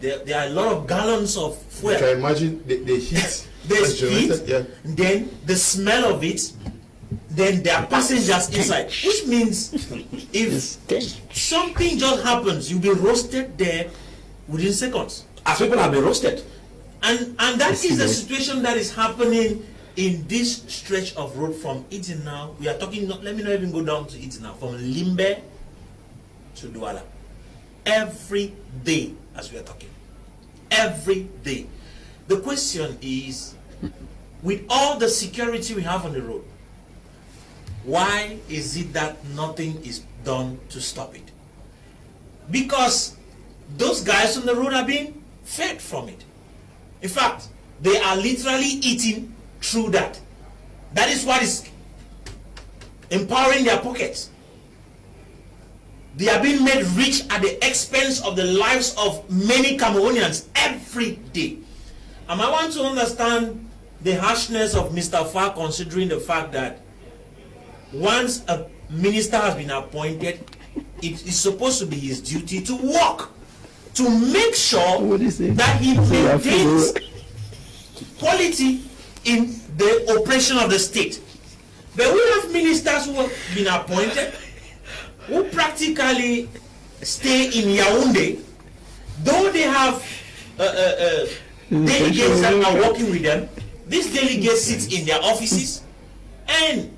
There are a lot of gallons of fuel. You can imagine the heat. There's heat, then the smell of it, then there are passengers inside. Which means if something just happens, you'll be roasted there within seconds. As people have been roasted. And that is the situation that is happening in this stretch of road from Itina. We are talking, let me not even go down to Itina, from Limbe to Douala. Every day, as we are talking. Every day. The question is, with all the security we have on the road, why is it that nothing is done to stop it? Because those guys on the road are being fed from it. In fact, they are literally eating through that. That is what is empowering their pockets. They are being made rich at the expense of the lives of many Cameroonians every day. And I want to understand the harshness of Mr. Fa, considering the fact that once a minister has been appointed, it is supposed to be his duty to work, to make sure that he maintains quality in the operation of the state. But we have ministers who have been appointed who practically stay in Yaoundé, though they have delegates that are working with them. These delegates sit in their offices, and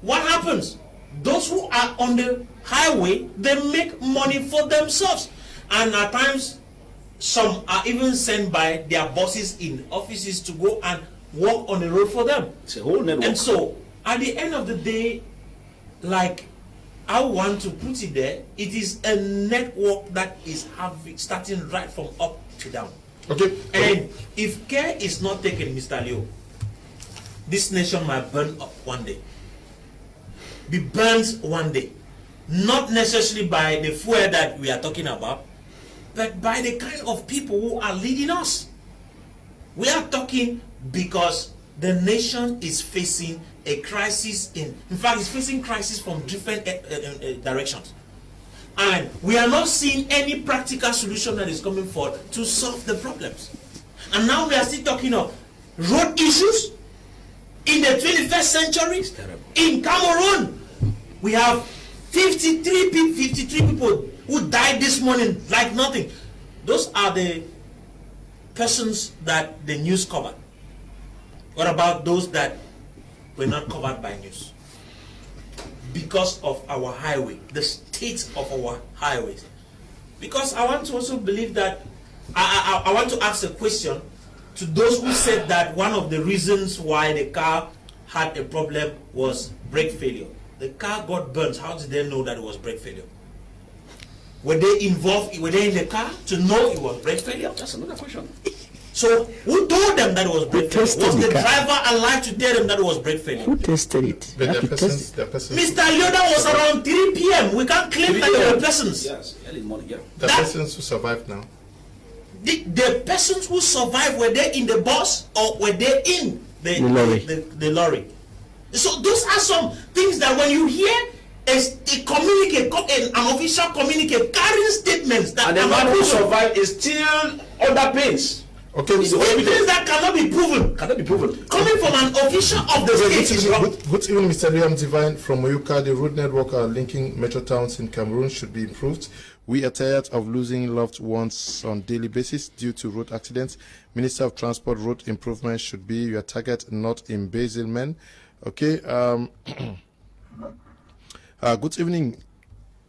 what happens? Those who are on the highway, they make money for themselves, and at times some are even sent by their bosses in offices to go and work on the road for them. It's a whole network. And so at the end of the day, like I want to put it there, it is a network that is starting right from up to down. Okay. And if care is not taken, Mr. Leo, this nation might burn up one day. Be burned one day. Not necessarily by the fuel that we are talking about, but by the kind of people who are leading us. We are talking because the nation is facing a crisis in fact, it's facing crisis from different directions. And we are not seeing any practical solution that is coming forward to solve the problems. And now we are still talking of road issues in the 21st century. In Cameroon, we have 53 people who died this morning like nothing. Those are the persons that the news covered. What about those that were not covered by news? Because of our highway, the state of our highways. Because I want to also believe that, I want to ask a question to those who said that one of the reasons why the car had a problem was brake failure. The car got burnt. How did they know that it was brake failure? Were they involved? Were they in the car to know it was brake failure? That's another question. So who told them that it was brake failure? Was the driver alive to tell them that it was brake failure? Who tested it? But the persons, Mr. Yoda was around 3 p.m. We can't claim that there were persons. Yes, early morning, yeah. the persons who survived now. The persons who survived, were they in the bus or were they in the lorry? The lorry. So those are some things that when you hear a communicate, an official communicate carrying statements that And the man who survived is still under pains. Okay, things that cannot be proven. Cannot be proven. Coming from an official of the state is wrong. Good evening, Mr. Liam Divine from Oyuka. The road network linking metro towns in Cameroon should be improved. We are tired of losing loved ones on daily basis due to road accidents. Minister of Transport, road improvement should be your target, not embezzlement. Okay. Good evening,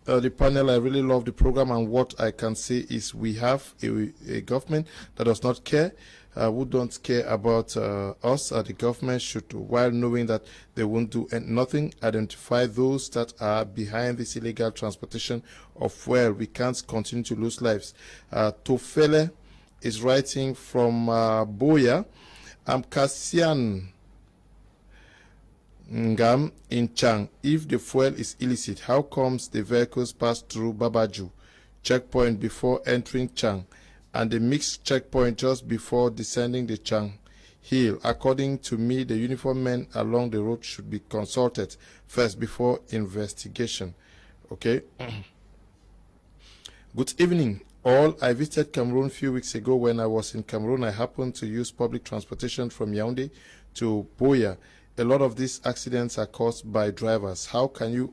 the panel. I really love the program, and what I can say is we have a government that does not care, who don't care about us. The government should, while knowing that they won't do nothing, identify those that are behind this illegal transportation of fuel. We can't continue to lose lives. Tofele is writing from Boya. I'm Cassian Ngam in Dschang. If the fuel is illicit, how comes the vehicles pass through Babaju checkpoint before entering Dschang and the mixed checkpoint just before descending the Dschang hill? According to me, the uniformed men along the road should be consulted first before investigation. Okay. Good evening all. I visited Cameroon a few weeks ago. When I was in Cameroon, I happened to use public transportation from Yaoundé to Boya. A lot of these accidents are caused by drivers. How can you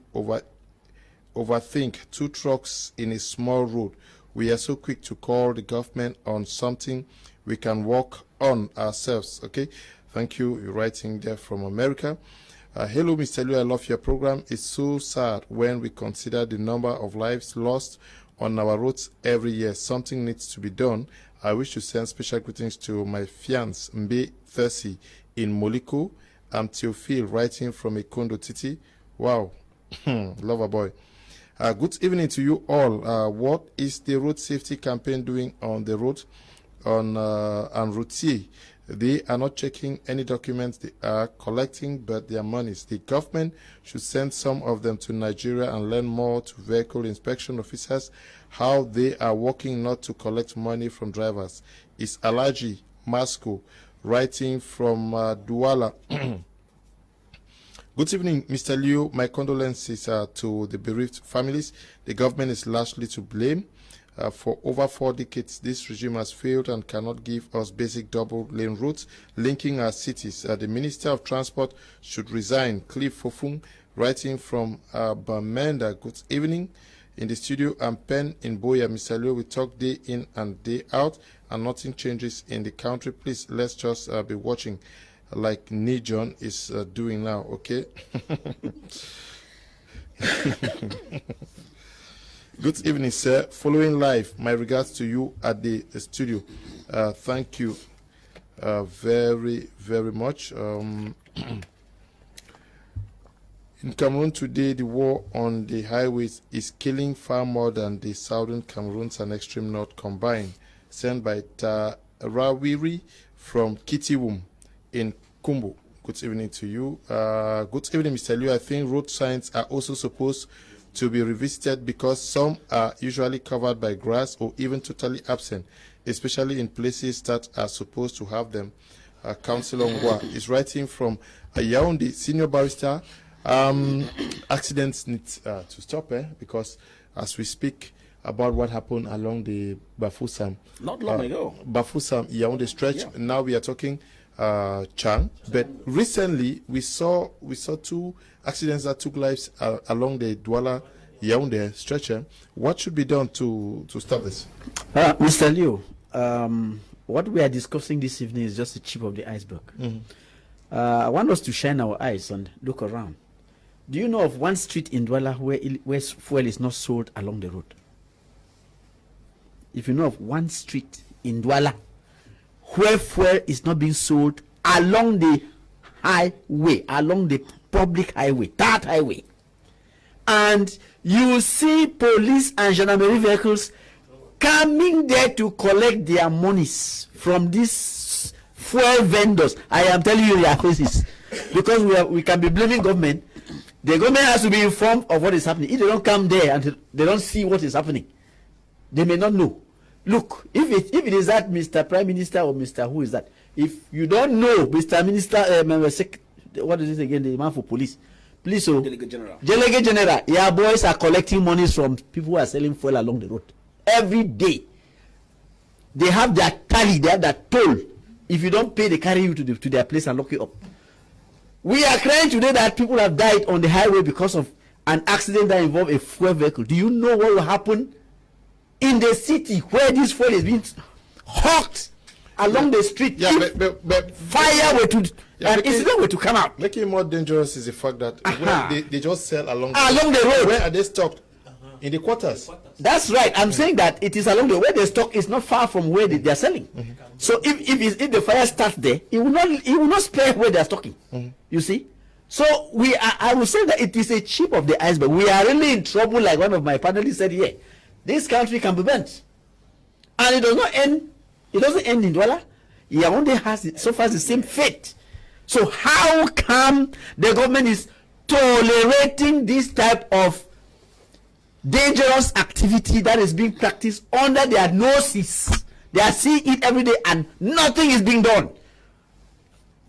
overthink 2 trucks in a small road? We are so quick to call the government on something we can work on ourselves. Okay, thank you. You're writing there from America. Hello, Mr. Liu. I love your program. It's so sad when we consider the number of lives lost on our roads every year. Something needs to be done. I wish to send special greetings to my fiancé, Mbe Thursi, in Moliko. I'm Theophile, writing from Ikondo Titi. Wow, lover boy. Good evening to you all. What is the road safety campaign doing on the road on routier? They are not checking any documents. They are collecting but their monies. The government should send some of them to Nigeria and learn more to vehicle inspection officers how they are working not to collect money from drivers. It's Alaji Masco, writing from Douala. Good evening, Mr. Liu. My condolences to the bereaved families. The government is largely to blame. For over 4 decades, this regime has failed and cannot give us basic double-lane routes linking our cities. The Minister of Transport should resign. Cliff Fofung, writing from Bamenda. Good evening. In the studio, I'm Pen in Boya. Mr. Liu, we talk day in and day out, and nothing changes in the country. Please, let's just be watching like Nijon is doing now, okay? Good evening, sir. Following live, my regards to you at the studio. Thank you very, very much. In Cameroon today, the war on the highways is killing far more than the southern Cameroons and extreme north combined. Sent by Tarawiri from Kitiwum in Kumbu. Good evening to you. Good evening, Mr. Liu. I think road signs are also supposed to be revisited because some are usually covered by grass or even totally absent, especially in places that are supposed to have them. Councillor Ngwa is writing from Yaoundé, senior barrister. Accidents need to stop because as we speak about what happened along the Bafoussam, not long ago, Bafoussam Yaoundé stretch. Now we are talking Dschang, but recently we saw 2 accidents that took lives along the Douala Yaoundé stretcher. What should be done to stop this? Mr. Liu, what we are discussing this evening is just the tip of the iceberg. I want us to shine our eyes and look around. Do you know of one street in Douala where fuel is not sold along the road? If you know of one street in Douala where fuel is not being sold along the highway, along the public highway, that highway, and you see police and gendarmerie vehicles coming there to collect their monies from these fuel vendors, I am telling you their faces, because we can be blaming government. The government has to be informed of what is happening. If they don't come there and they don't see what is happening, they may not know. Look, if it is that Mr. Prime Minister or Mr. who is that, if you don't know Mr. Minister, what is it again, the man for police, please, so Delegate General, your boys are collecting monies from people who are selling fuel along the road every day. They have their tally, they have that toll. If you don't pay, they carry you to their place and lock you up. We are crying today that people have died on the highway because of an accident that involved a fuel vehicle. Do you know what will happen in the city where this fuel is being hawked along the street? Yeah, but fire were to and incident were to come out. Making it more dangerous is the fact that when they just sell along the road. Where are they stocked? In the quarters. That's right. I'm saying that it is along the way they stock is not far from where they are selling. So if the fire starts there, it will not spare where they are stocking. You see? So I will say that it is a tip of the iceberg. We are really in trouble, like one of my panelists said here. This country can be burnt. And it does not end. It doesn't end in Douala. Yaoundé has so far the same fate. So how come the government is tolerating this type of dangerous activity that is being practiced under their noses? They are seeing it every day and nothing is being done.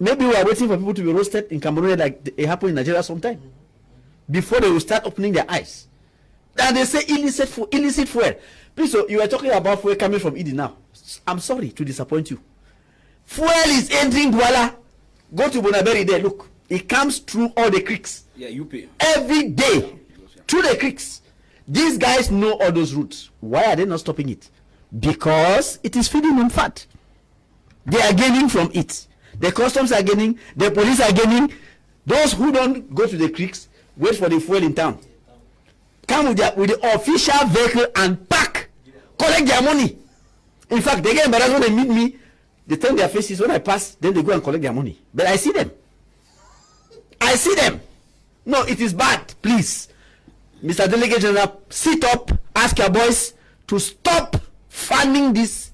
Maybe we are waiting for people to be roasted in Cameroon like it happened in Nigeria sometime before they will start opening their eyes. And they say illicit fuel. Please, so you are talking about fuel coming from Idi now. I'm sorry to disappoint you. Fuel is entering Douala. Go to Bonaberi there, look. It comes through all the creeks. Yeah, you pay. Every day. Through the creeks. These guys know all those routes. Why are they not stopping it? Because it is feeding them fat. They are gaining from it. The customs are gaining. The police are gaining. Those who don't go to the creeks, wait for the fuel in town. Come with the official vehicle and pack. Collect their money. In fact, they get embarrassed when they meet me. They turn their faces when I pass. Then they go and collect their money. But I see them. I see them. No, it is bad. Please. Mr. Delegate General, sit up, ask your boys to stop funding this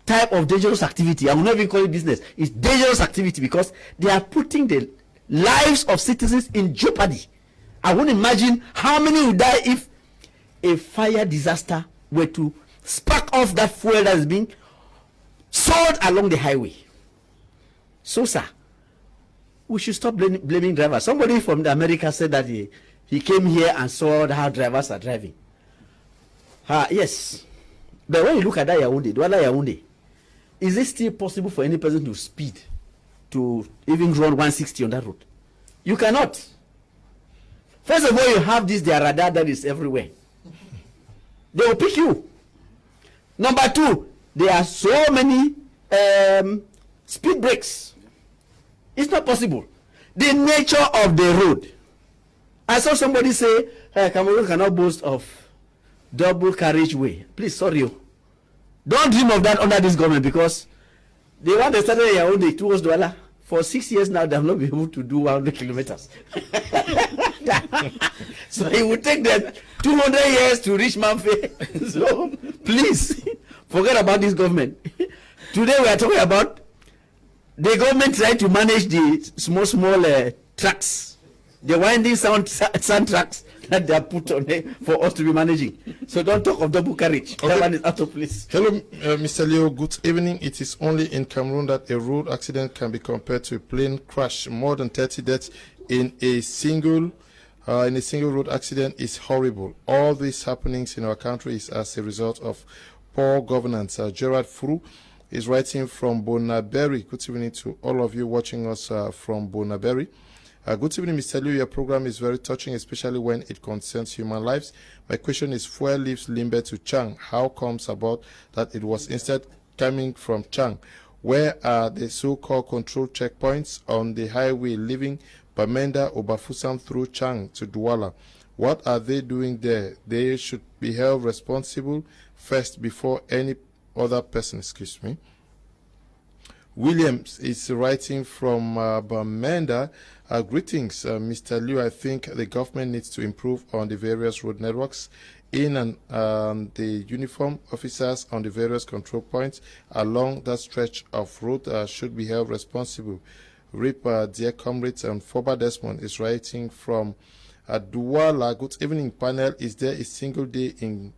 type of dangerous activity. I will not even call it business. It's dangerous activity because they are putting the lives of citizens in jeopardy. I won't imagine how many would die if a fire disaster were to spark off that fuel that is being sold along the highway. So, sir, we should stop blaming drivers. Somebody from America said that he came here and saw how drivers are driving. Yes. But when you look at that Yaoundé, is it still possible for any person to speed, to even run 160 on that road? You cannot. First of all, you have their radar that is everywhere. They will pick you. Number two, there are so many speed breaks. It's not possible. The nature of the road. I saw somebody say, Cameroon cannot boast of double carriageway. Please, sorry. Don't dream of that under this government because they want to start in Yaoundé towards Douala. For 6 years now, they have not been able to do 100 kilometers. So it would take them 200 years to reach Manfe. So please forget about this government. Today we are talking about the government trying to manage the small trucks, the winding sand trucks that they are put on there for us to be managing. So don't talk of double carriage. Okay. That one is out of place. Hello, Mr. Leo. Good evening. It is only in Cameroon that a road accident can be compared to a plane crash. More than 30 deaths in a single road accident is horrible. All these happenings in our country is as a result of poor governance. Gerard Furu is writing from Bonaberry. Good evening to all of you watching us from Bonaberry. Good evening, Mr. Liu. Your program is very touching, especially when it concerns human lives. My question is, fuel leaves Limbe to Dschang. How comes about that it was instead coming from Dschang? Where are the so-called control checkpoints on the highway leaving Bamenda or Bafusam through Dschang to Douala? What are they doing there? They should be held responsible first before any other person. Excuse me. Williams is writing from Bamenda. Greetings, Mr. Liu. I think the government needs to improve on the various road networks in and the uniform officers on the various control points along that stretch of road should be held responsible. RIP, dear comrades, and Foba Desmond is writing from Douala. Good evening, panel. Is there a single day in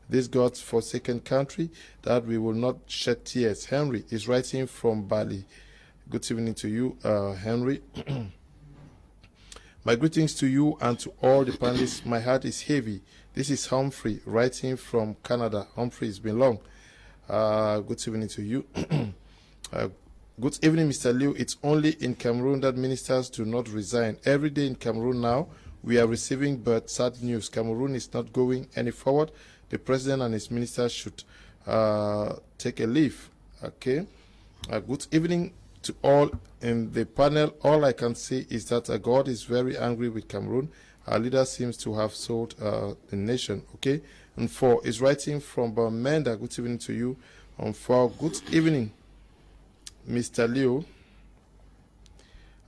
this God's forsaken country that we will not shed tears? Henry is writing from Bali. Good evening to you, Henry. My greetings to you and to all the panelists. My heart is heavy. This is Humphrey writing from Canada. Humphrey, it's been long. Good evening to you. Good evening, Mr. Liu. It's only in Cameroon that ministers do not resign. Every day in Cameroon now, we are receiving but sad news. Cameroon is not going any forward. The president and his ministers should take a leave. Okay. Good evening to all in the panel. All I can say is that God is very angry with Cameroon. Our leader seems to have sold the nation. Okay. And for is writing from Bamenda. Good evening to you. And for good evening, Mr. Leo.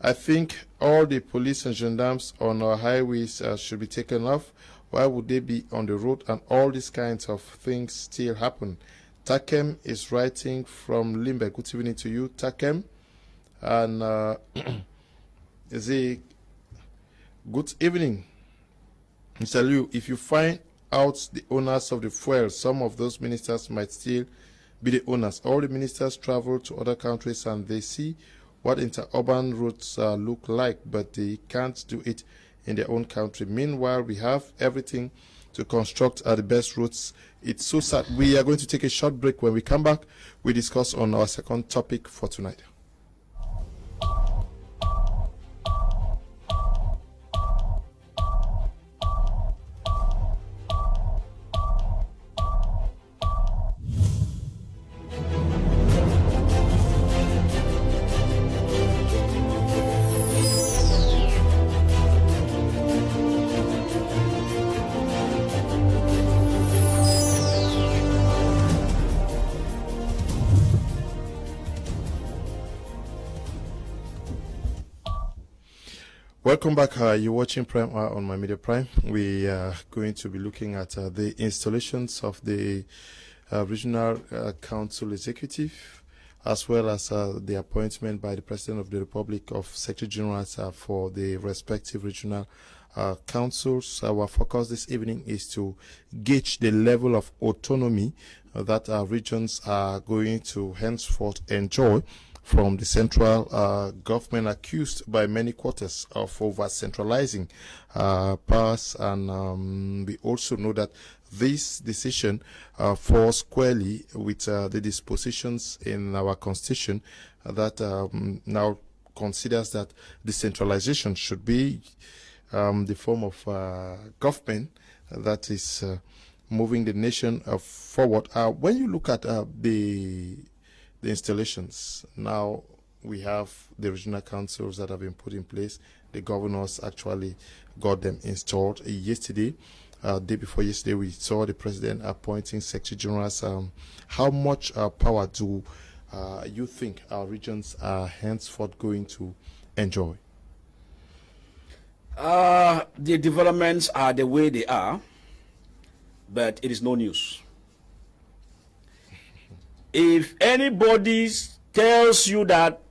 I think all the police and gendarmes on our highways should be taken off. Why would they be on the road and all these kinds of things still happen? Takem is writing from Limbe. Good evening to you, Takem. And good evening, Mr. Liu. If you find out the owners of the fuel, some of those ministers might still be the owners. All the ministers travel to other countries and they see what interurban routes look like, but they can't do it in their own country. Meanwhile, we have everything to construct the best routes. It's so sad. We are going to take a short break. When we come back, we discuss on our second topic for tonight. Welcome back. You're watching Prime on My Media Prime. We are going to be looking at the installations of the Regional Council Executive, as well as the appointment by the President of the Republic of Secretary Generals for the respective regional councils. Our focus this evening is to gauge the level of autonomy that our regions are going to henceforth enjoy from the central government, accused by many quarters of over-centralizing powers. And we also know that this decision falls squarely with the dispositions in our constitution that now considers that decentralization should be the form of government that is moving the nation forward. When you look at the installations, now we have the regional councils that have been put in place. The governors actually got them installed yesterday. Day before yesterday, we saw the president appointing secretary generals. How much power do you think our regions are henceforth going to enjoy? The developments are the way they are, but it is no news. If anybody tells you that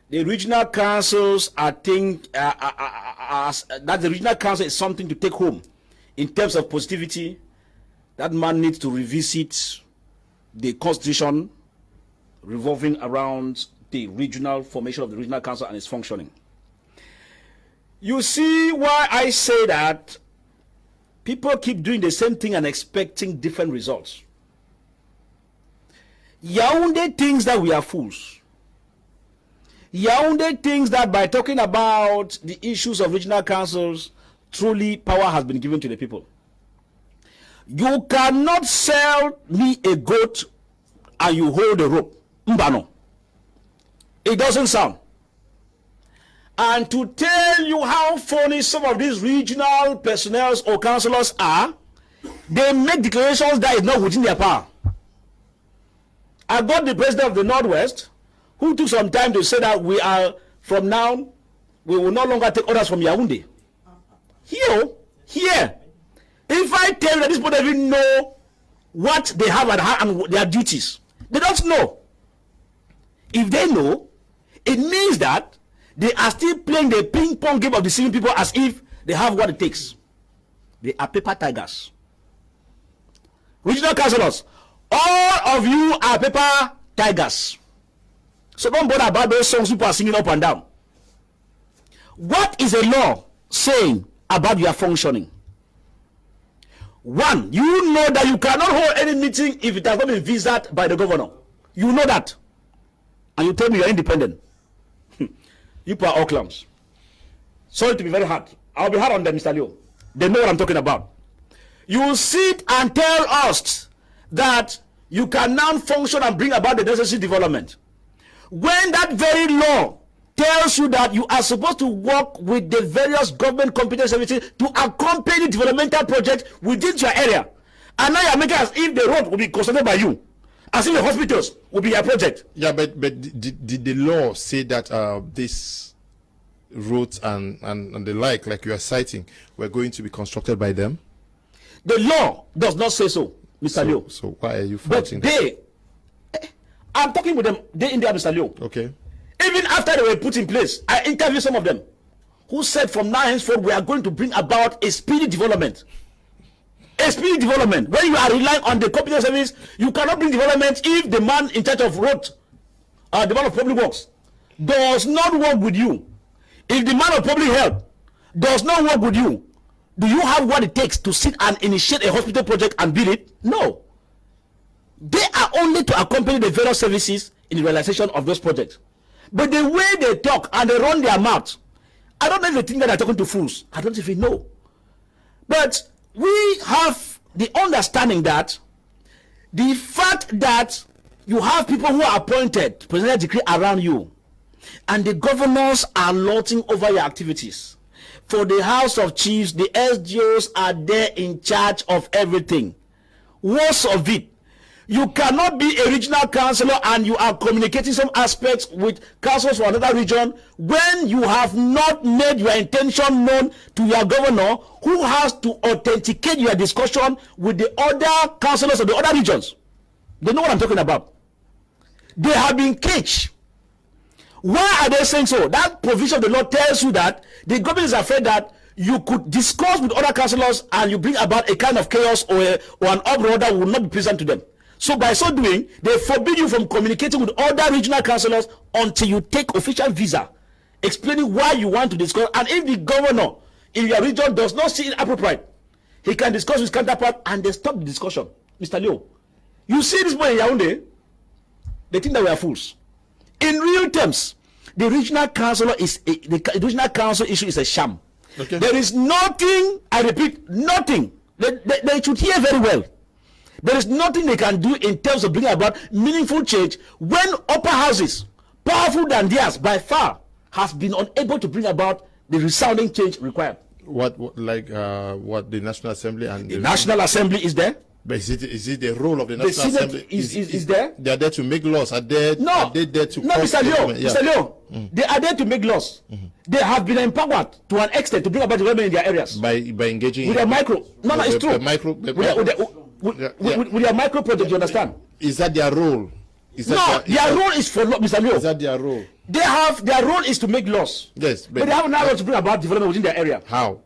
the regional councils that the regional council is something to take home in terms of positivity, that man needs to revisit the constitution revolving around the regional formation of the regional council and its functioning. You see why I say that people keep doing the same thing and expecting different results. Yaoundé thinks that we are fools. Yaoundé thinks that by talking about the issues of regional councils, truly power has been given to the people. You cannot sell me a goat and you hold a rope. Mbano. It doesn't sound. And to tell you how phony some of these regional personnel or councillors are, they make declarations that is not within their power. I got the president of the Northwest, who took some time to say that we are, from now, we will no longer take orders from Yaoundé. Here. If I tell you that these people don't even know what they have at heart and their duties, they don't know. If they know, it means that they are still playing the ping-pong game of deceiving people as if they have what it takes. They are paper tigers. Regional councillors, all of you are paper tigers. So don't bother about those songs people are singing up and down. What is a law saying about your functioning? One, you know that you cannot hold any meeting if it has not been visited by the governor. You know that. And you tell me you're independent. You people are all clowns. Sorry to be very hard. I'll be hard on them, Mr. Leo. They know what I'm talking about. You sit and tell us that you can now function and bring about the necessary development, when that very law tells you that you are supposed to work with the various government competent services to accompany developmental projects within your area. And now you're making as if the road will be constructed by you, as if the hospitals will be your project. Yeah, but did the law say that these roads and the like you are citing, were going to be constructed by them? The law does not say so, Mr. Leo. So why are you But fighting they, I'm talking with them day in there, Mr. Leo. Okay. Even after they were put in place, I interviewed some of them who said from now henceforth we are going to bring about a speedy development. A speedy development. When you are relying on the competent service, you cannot bring development if the man in charge of road, the man of public works, does not work with you. If the man of public health does not work with you, do you have what it takes to sit and initiate a hospital project and build it? No. They are only to accompany the various services in the realization of those projects. But the way they talk and they run their mouth, I don't know if they think that they're talking to fools. I don't even know. But we have the understanding that the fact that you have people who are appointed, presidential decree around you, and the governors are lording over your activities. For the House of Chiefs, the SGOs are there in charge of everything. Worst of it, you cannot be a regional councillor and you are communicating some aspects with councillors from another region when you have not made your intention known to your governor, who has to authenticate your discussion with the other councillors of the other regions. They know what I'm talking about. They have been caged. Why are they saying so? That provision of the law tells you that the government is afraid that you could discuss with other councillors and you bring about a kind of chaos or an uproar that will not be pleasant to them. So by so doing, they forbid you from communicating with other regional councillors until you take official visa, explaining why you want to discuss. And if the governor in your region does not see it appropriate, he can discuss with his counterpart and they stop the discussion. Mr. Leo, you see this boy in Yaoundé, they think that we are fools. In real terms, the regional council issue is a sham. Okay. There is nothing, I repeat, nothing. They should hear very well. There is nothing they can do in terms of bringing about meaningful change when upper houses, powerful than theirs by far, has been unable to bring about the resounding change required. What the National Assembly and the National Assembly is there. But is it the role of the National Senate Assembly? is there. They are there to make laws. Are they there to no, cause Mr. Leo, development? Mr. Leo, they are there to make laws. They have been empowered to an extent to bring about development in their areas by engaging with their micro. No, it's true. With their micro project, you understand? Is that their role? Their role is for Mr. Leo. Is that their role? They have their role is to make laws. Yes, but they have now to bring about development within their area. How?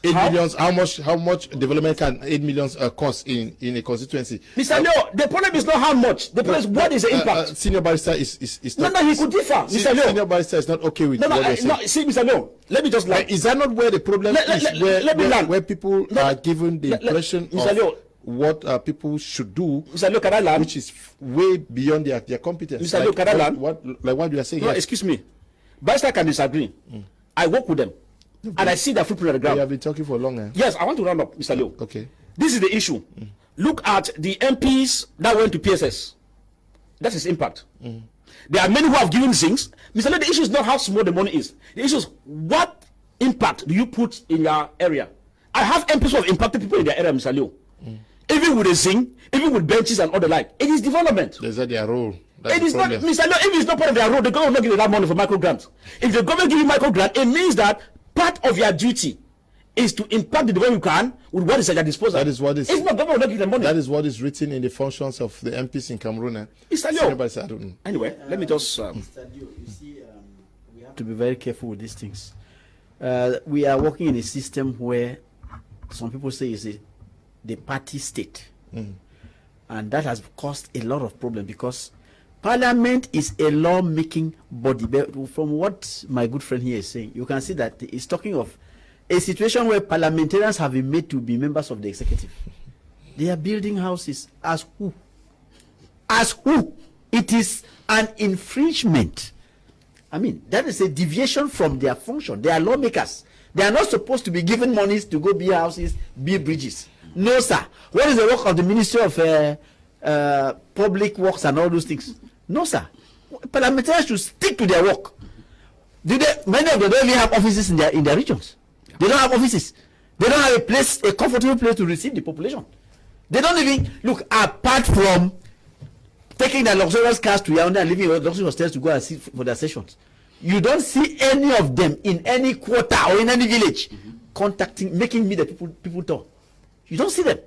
8 millions. How much development can 8 millions cost in a constituency? Mr. Leo, the problem is not how much. The problem is what is the impact. Senior barrister is not. No, he could differ, Mr. Leo. Senior barrister is not okay with what you're saying. No, see, Mr. Leo, let me just learn. Is that not where the problem is? Where people are given the impression of what people should do, Mr. Leo, can I learn? Which is way beyond their competence. Mr. Leo, can I learn? What you are saying? No, excuse me. Barrister can disagree. I work with them. And I see the footprint on the ground. You have been talking for long. Yes, I want to round up, Mr. Leo. Okay. This is the issue. Look at the MPs that went to PSS. That's its impact. There are many who have given things. Mr. Leo, the issue is not how small the money is. The issue is what impact do you put in your area. I have MPs who have impacted people in their area, Mr. Leo. Even with a zing, even with benches and all the like. It is development. Is that their role? It is not, Mr. Leo, if it's not part of their role, the government will not give you that money for micro grants. If the government give you micro grant, it means that part of your duty is to impact the development you can with what is at your disposal. That is what is. It's not government will not give them money. That is what is written in the functions of the MPs in Cameroon. Mr. Leo. I don't know. Anyway, let me just. Mr. Leo, you see, we have to be very careful with these things. We are working in a system where some people say is the party state, and that has caused a lot of problems because Parliament is a law-making body. But from what my good friend here is saying, you can see that he's talking of a situation where parliamentarians have been made to be members of the executive. They are building houses as who? As who? It is an infringement. I mean, that is a deviation from their function. They are lawmakers. They are not supposed to be given monies to go build houses, build bridges. No, sir. What is the work of the Ministry of Public Works and all those things? No, sir. Parliamentarians should stick to their work. Many of them don't even have offices in their regions. They don't have offices. They don't have a comfortable place to receive the population. They don't even look apart from taking their luxurious cars to Yaoundé and living in luxurious hotels to go and sit for their sessions. You don't see any of them in any quarter or in any village making me the people talk. You don't see them.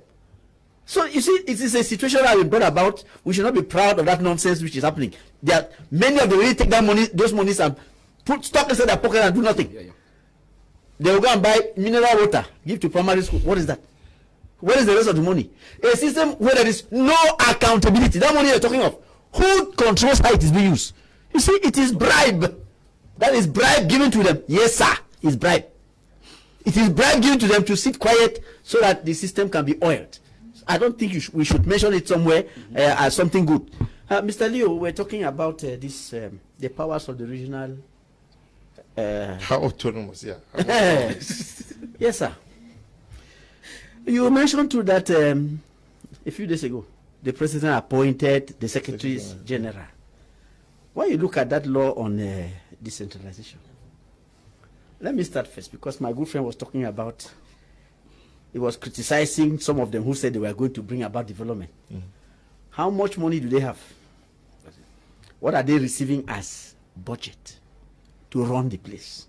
So you see, it is a situation that we brought about. We should not be proud of that nonsense which is happening. There are many of them really take that money, those monies, and stock inside their pocket and do nothing. They will go and buy mineral water, give to primary school. What is that? Where is the rest of the money? A system where there is no accountability. That money you're talking of, who controls how it is being used? You see, it is bribe. That is bribe given to them. Yes, sir, it's bribe. It is bribe given to them to sit quiet so that the system can be oiled. I don't think we should mention it somewhere as something good. Mr. Leo, we're talking about the powers of the regional. How autonomous, yeah. Yes, sir. You mentioned too that a few days ago, the president appointed the secretaries general. When you look at that law on decentralization, let me start first because my good friend was talking about. He was criticizing some of them who said they were going to bring about development. How much money do they have? What are they receiving as budget to run the place?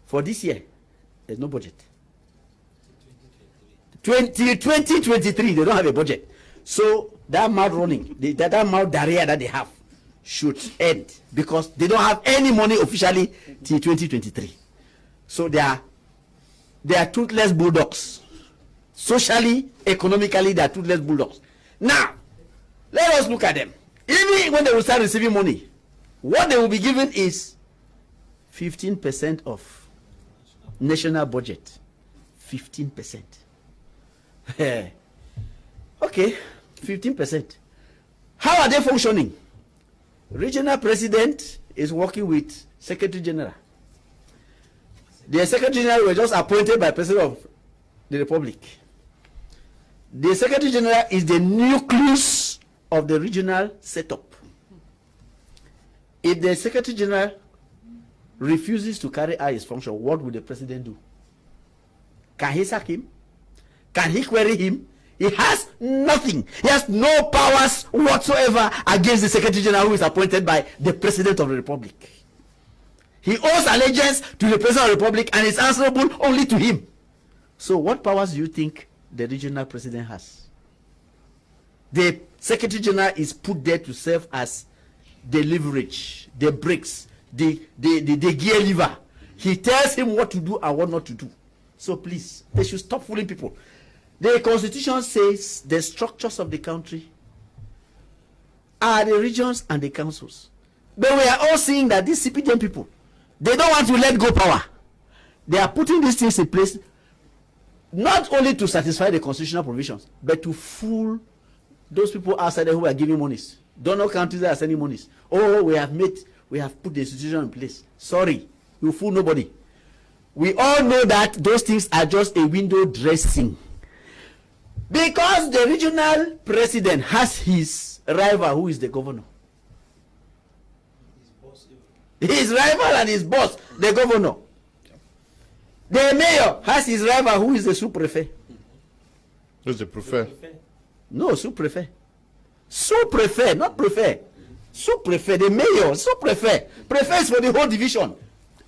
For this year, there's no budget. 2023, they don't have a budget. So that mouth running, that mouth diarrhea that they have should end because they don't have any money officially till 2023. So they are toothless bulldogs. Socially, economically, they are toothless bulldogs. Now, let us look at them. Even when they will start receiving money, what they will be given is 15% of national budget. 15%. Okay, 15%. How are they functioning? Regional president is working with secretary general. The secretary general was just appointed by president of the republic. The secretary general is the nucleus of the regional setup. If the secretary general refuses to carry out his function, what will the president do? Can he sack him? Can he query him? He has nothing. He has no powers whatsoever against the Secretary General who is appointed by the President of the Republic. He owes allegiance to the President of the Republic and is answerable only to him. So what powers do you think the regional president has? The Secretary General is put there to serve as the leverage, the brakes, the gear lever. He tells him what to do and what not to do. So please, they should stop fooling people. The Constitution says the structures of the country are the regions and the councils. But we are all seeing that these CPDM people, they don't want to let go power. They are putting these things in place not only to satisfy the constitutional provisions, but to fool those people outside there who are giving monies. Don't know countries that are sending monies. Oh, we have put the institution in place. Sorry, you fool nobody. We all know that those things are just a window dressing. Because the regional president has his rival, who is the governor. His rival and his boss, the governor. The mayor has his rival, who is the sous-prefet. Who's the prefect? No, sous-prefet. Sous-prefet, not prefet. Sous-prefet, the mayor, sous-prefet. Prefet is for the whole division.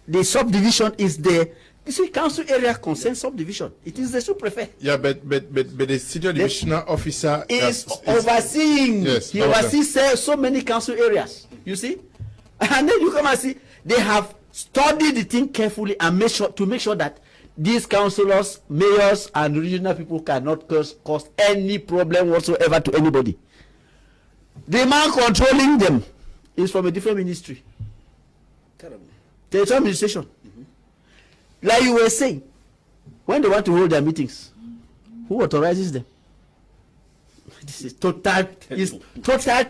The subdivision is the, you see, council area concern subdivision. It is the sous-prefet. Yeah, but the senior divisional officer is overseeing. Yes, he oversees so many council areas. You see? And then you come and see, they have studied the thing carefully and make sure that these councillors, mayors, and regional people cannot cause any problem whatsoever to anybody. The man controlling them is from a different ministry. Territorial administration. Like you were saying, when they want to hold their meetings, who authorizes them? This is total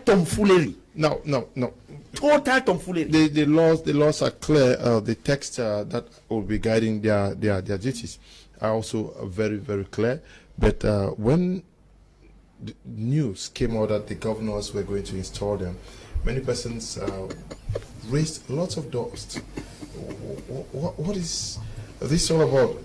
tomfoolery. No. Total tomfoolery. The laws are clear. The text that will be guiding their duties are also very, very clear. But when the news came out that the governors were going to install them, many persons raised lots of dust. What is this all about?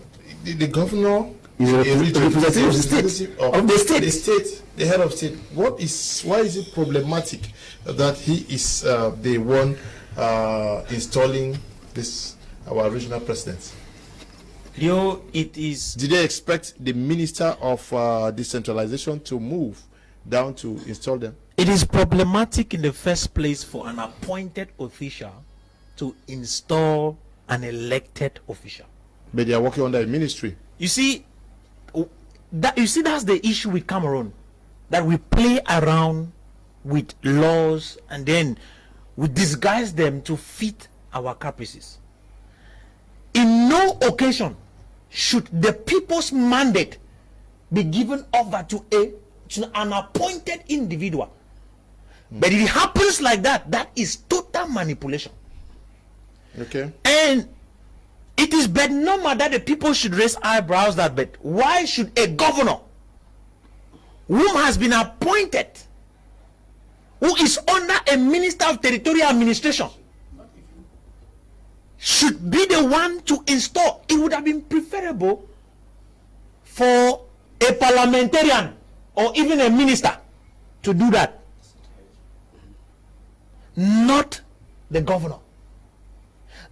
The governor is a representative of the state. The head of state. Why is it problematic that he is the one installing our regional president? Leo, it is. Did they expect the minister of decentralization to move down to install them? It is problematic in the first place for an appointed official to install an elected official. But they are working under a ministry. You see, that's the issue with Cameroon, that we play around with laws and then we disguise them to fit our caprices. In no occasion should the people's mandate be given over to an appointed individual. But if it happens like that, that is total manipulation. Okay. And it is but normal that the people should raise eyebrows that, but why should a governor whom has been appointed, who is under a minister of territorial administration, should be the one to install? It would have been preferable for a parliamentarian or even a minister to do that, not the governor.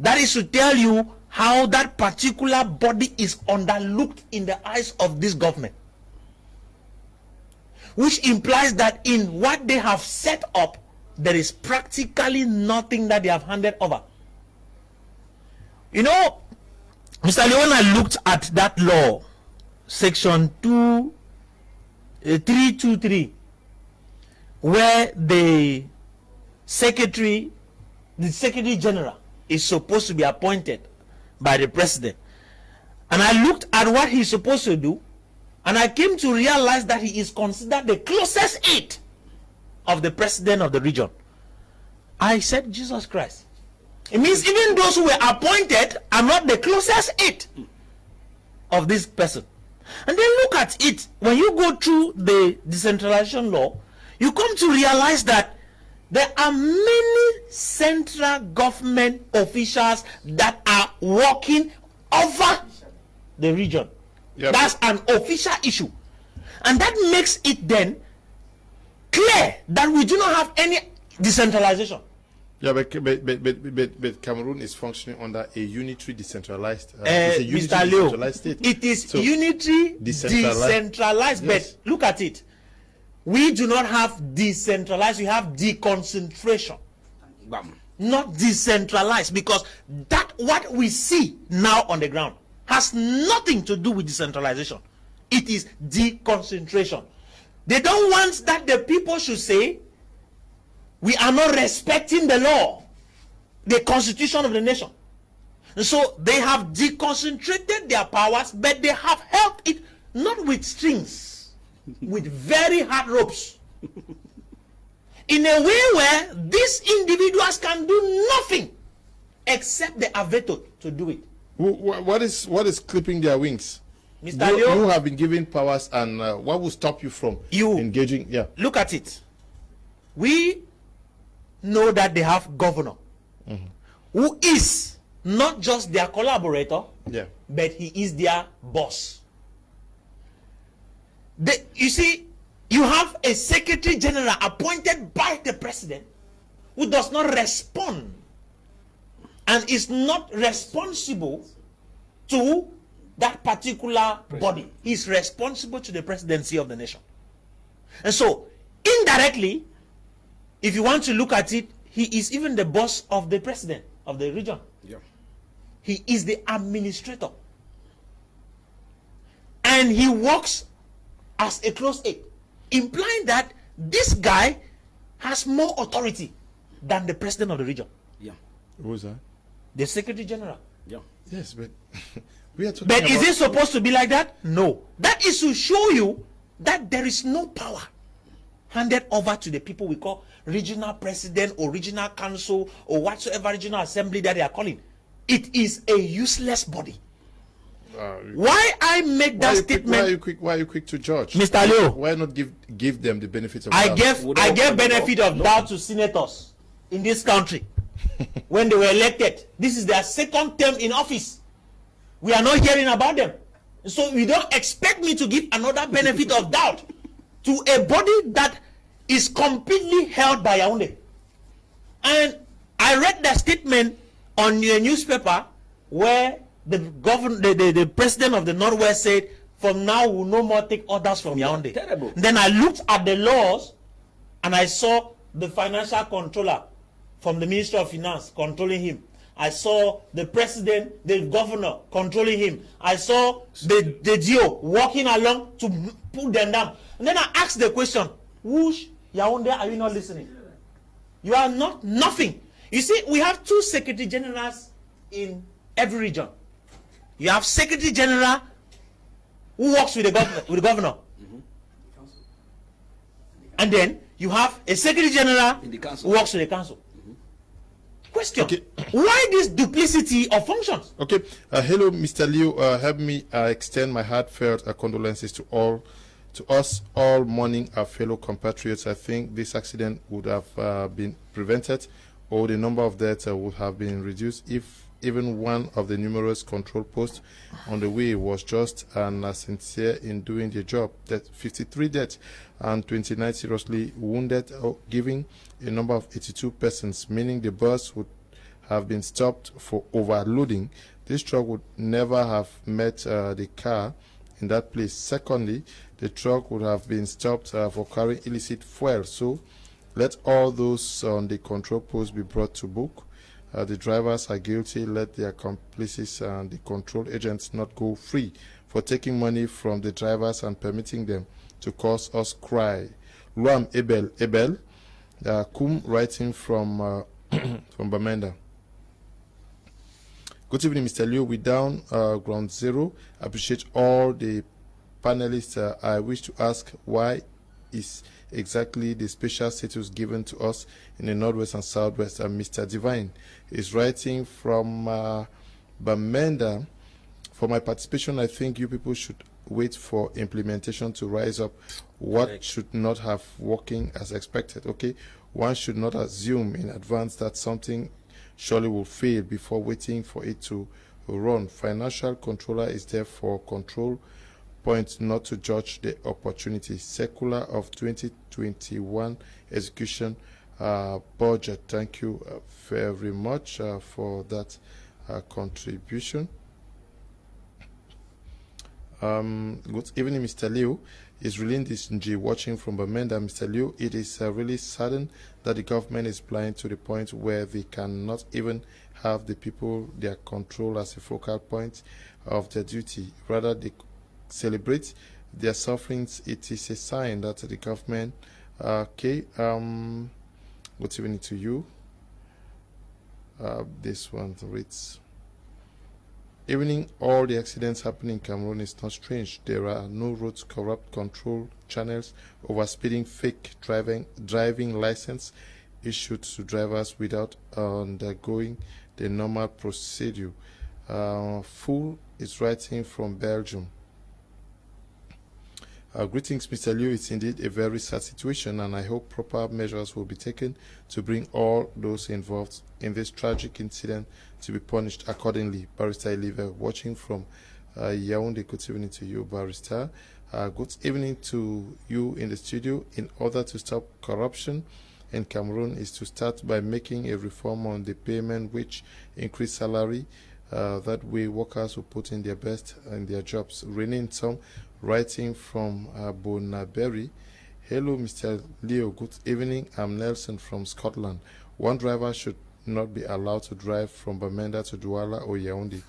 That is to tell you how that particular body is underlooked in the eyes of this government, which implies that in what they have set up, there is practically nothing that they have handed over. You know, Mr. Leona looked at that law, section 323, where the secretary general is supposed to be appointed by the president. And I looked at what he's supposed to do, and I came to realize that he is considered the closest aide of the president of the region. I said, Jesus Christ. It means even those who were appointed are not the closest aide of this person. And then look at it. When you go through the decentralization law, you come to realize that there are many central government officials that are working over the region. Yep. That's an official issue. And that makes it then clear that we do not have any decentralization. Yeah, but Cameroon is functioning under a unitary decentralized, it's a unitary Mr. Leo, decentralized state. it is So, unitary decentralized, Yes. but look at it. We do not have decentralized, we have deconcentration. Bam. Not decentralized, because that what we see now on the ground has nothing to do with decentralization. It is deconcentration. They don't want that the people should say we are not respecting the law, the constitution of the nation. And so they have deconcentrated their powers, but they have held it not with strings, with very hard ropes. In a way where these individuals can do nothing except they are vetoed to do it. what is clipping their wings? Mr. Leo, You have been given powers, and what will stop you from engaging? Yeah. look at it. We know that they have governor who is not just their collaborator, Yeah. but he is their boss. You see, you have a secretary general appointed by the president who does not respond and is not responsible to that particular body. He's responsible to the presidency of the nation. And so, indirectly, if you want to look at it, he is even the boss of the president of the region. Yeah. He is the administrator. And he works as a close aide, implying that this guy has more authority than the president of the region, Yeah. Who is that? the secretary general. Yeah. Yes, but we are talking But about... is it supposed to be like that? No. That is to show you that there is no power handed over to the people we call regional president or regional council or whatsoever regional assembly that they are calling. It is a useless body. Why I make that statement? Why are you quick to judge? Mr. Leo, Why not give them the benefit of I doubt? gave benefit of doubt to senators in this country when they were elected. This is their second term in office. We are not hearing about them. So you don't expect me to give another benefit of doubt to a body that is completely held by Yaoundé. And I read the statement on your newspaper where the president of the Northwest said, from now we will no more take orders from Yaoundé. Terrible. Then I looked at the laws and I saw the financial controller from the Ministry of Finance controlling him. I saw the president, the governor controlling him. I saw the DO walking along to put them down. And then I asked the question, whoosh, Yaoundé, are you not listening? You are not nothing. You see, we have two secretary generals in every region. You have secretary general who works with the governor. And then you have a secretary general In the council. who works with the council. Question: Okay. Why this duplicity of functions? Okay. Hello, Mr. Liu. Help me extend my heartfelt condolences to us all mourning our fellow compatriots. I think this accident would have been prevented, or the number of deaths would have been reduced if even one of the numerous control posts on the way was just and sincere in doing the job. That 53 deaths and 29 seriously wounded, giving a number of 82 persons, meaning the bus would have been stopped for overloading. This truck would never have met the car in that place. Secondly, the truck would have been stopped for carrying illicit fuel. So let all those on the control post be brought to book. The drivers are guilty. Let their accomplices and the control agents not go free for taking money from the drivers and permitting them to cause us cry. Luam Ebel, Kum, writing from from Bamenda. Good evening, Mr. Liu. We down ground zero. Appreciate all the panelists. I wish to ask, why is exactly the special status given to us in the Northwest and Southwest? Mr. Divine is writing from Bamenda. For my participation, I think you people should wait for implementation to rise up. What should not have working as expected. Okay, one should not assume in advance that something surely will fail before waiting for it to run. Financial controller is there for control point not to judge the opportunity. Circular of 2021 execution budget. Thank you very much for that contribution. Good evening, Mr. Liu. Is really this G watching from Bamenda. Mr. Liu, it is really saddened that the government is blind to the point where they cannot even have the people their control as a focal point of their duty. Rather, they celebrate their sufferings. It is a sign that the government, good evening to you. This one reads, evening, all the accidents happening in Cameroon is not strange. There are no roads, corrupt control channels, overspeeding, fake driving license issued to drivers without undergoing the normal procedure. Fool is writing from Belgium. Greetings, Mr. Liu. It's indeed a very sad situation, and I hope proper measures will be taken to bring all those involved in this tragic incident to be punished accordingly. Barrister Eliver, watching from Yaoundé. Good evening to you, Barrister. Good evening to you in the studio. In order to stop corruption in Cameroon is to start by making a reform on the payment, which increase salary. That way workers will put in their best in their jobs. Renin Tom, writing from Bonaberry. Hello, Mr. Leo. Good evening. I'm Nelson from Scotland. One driver should not be allowed to drive from Bamenda to Douala or Yaoundé.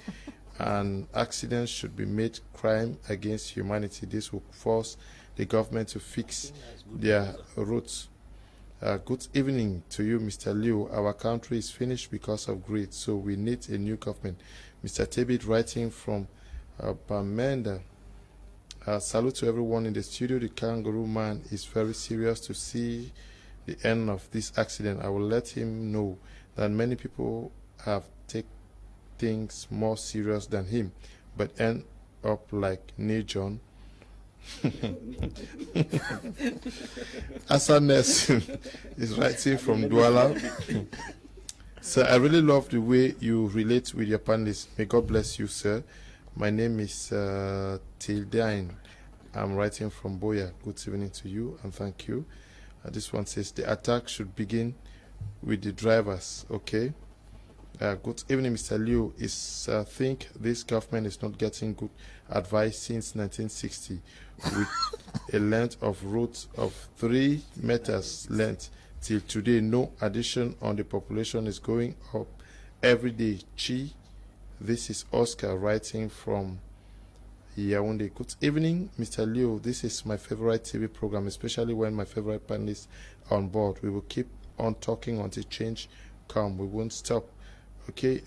And accidents should be made crime against humanity. This will force the government to fix their routes. Good evening to you, Mr. Liu. Our country is finished because of greed, so we need a new government. Mr. Tebit, writing from Bamenda. Salute to everyone in the studio. The kangaroo man is very serious to see the end of this accident. I will let him know that many people have taken things more serious than him, but end up like John. Asa Nelson is writing from Douala. Sir, I really love the way you relate with your panelists. May God bless you, sir. My name is Tildine. I'm writing from Boya. Good evening to you and thank you. This one says the attack should begin with the drivers. Okay. Good evening, Mr. Liu. I think this government is not getting good advice since 1960, with a length of roads of 3 meters length till today. No addition on the population is going up every day. Chi. This is Oscar writing from Yaoundé. Good evening, Mr. Liu. This is my favorite TV program, especially when my favorite panelists are on board. We will keep on talking until change comes. We won't stop. Okay.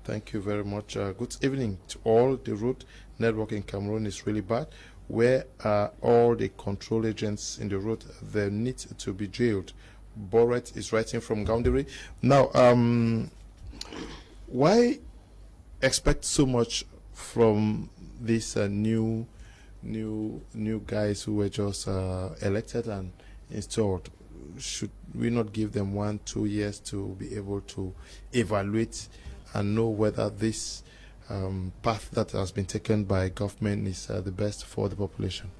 Thank you very much. Good evening to all. The road network in Cameroon is really bad. Where are all the control agents in the road? They need to be jailed. Boret is writing from Gaundere. Now, why expect so much from these new guys who were just elected and installed? Should we not give them 1-2 years to be able to evaluate and know whether this path that has been taken by government is the best for the population?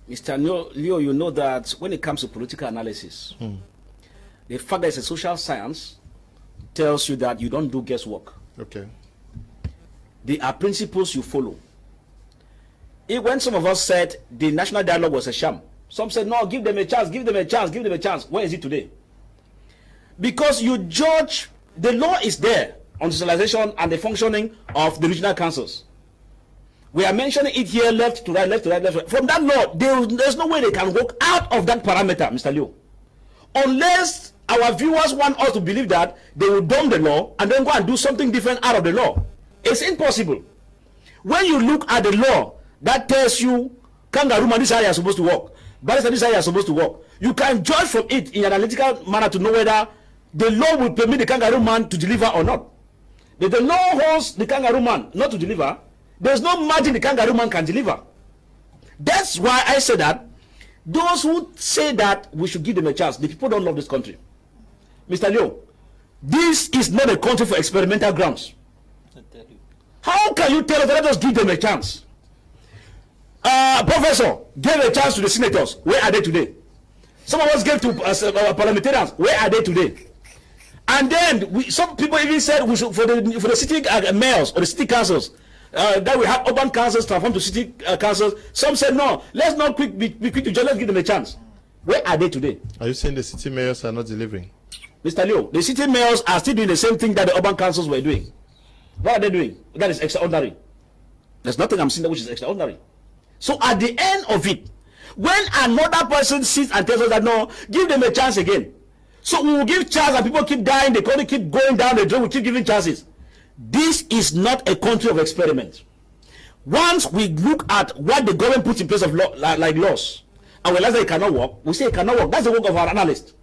Mr. Leo, you know that when it comes to political analysis, the fact that it's a social science tells you that you don't do guesswork. Okay. There are principles you follow. When some of us said the national dialogue was a sham, some said, no, give them a chance, give them a chance, give them a chance. Where is it today? Because you judge, the law is there on socialization and the functioning of the regional councils. We are mentioning it here, left to right, left to right, left to right. From that law, there's no way they can walk out of that parameter, Mr. Liu. Unless our viewers want us to believe that they will dump the law and then go and do something different out of the law. It's impossible. When you look at the law that tells you, kangaroo man, this area is supposed to work, but this area is supposed to work, you can judge from it in an analytical manner to know whether the law will permit the kangaroo man to deliver or not. If the law holds the kangaroo man not to deliver, there's no margin the kangaroo man can deliver. That's why I say that those who say that we should give them a chance, the people don't love this country. Mr. Leo, this is not a country for experimental grounds. How can you tell us, let us give them a chance? Professor gave a chance to the senators. Where are they today? Some of us gave to parliamentarians. Where are they today? And then some people even said we should, for the city mayors or the city councils, that we have urban councils transformed to city councils. Some said no, let's not be quick to just, let's give them a chance. Where are they today? Are you saying the city mayors are not delivering? Mr. Leo, the city mayors are still doing the same thing that the urban councils were doing. What are they doing? That is extraordinary. There's nothing I'm seeing that which is extraordinary. So at the end of it, when another person sits and tells us that no, give them a chance again. So we will give chance and people keep dying, the country keep going down the drain, we keep giving chances. This is not a country of experiment. Once we look at what the government puts in place of law, like laws, and we realize that it cannot work, we say it cannot work. That's the work of our analyst.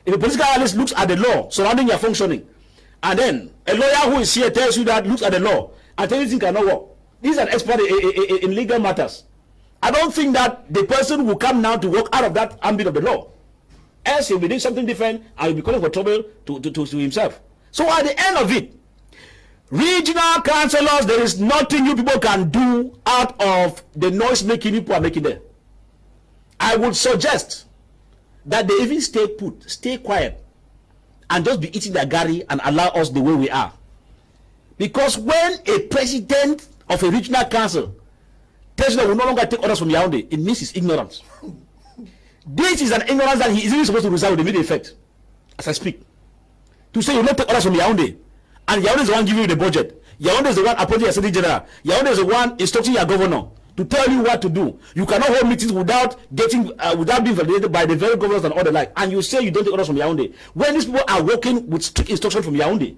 If a political analyst looks at the law surrounding your functioning, and then a lawyer who is here tells you that, looks at the law and tells you it cannot work, this is an expert in legal matters. I don't think that the person will come now to work out of that ambit of the law. Else he'll be doing something different and he'll be calling for trouble to himself. So at the end of it, regional councillors, there is nothing you people can do out of the noise making people are making there. I would suggest that they even stay put, stay quiet, and just be eating their gari and allow us the way we are. Because when a president of a regional council tells you that we no longer take orders from Yaoundé, it means he's ignorant. This is an ignorance that he is even supposed to resolve with immediate effect, as I speak. To say you don't take orders from Yaoundé, and Yaoundé is the one giving you the budget. Yaoundé is the one appointing your secretary general. Yaoundé is the one instructing your governor to tell you what to do. You cannot hold meetings without being validated by the very governors and all the like. And you say you don't take orders from Yaoundé. When these people are working with strict instruction from Yaoundé,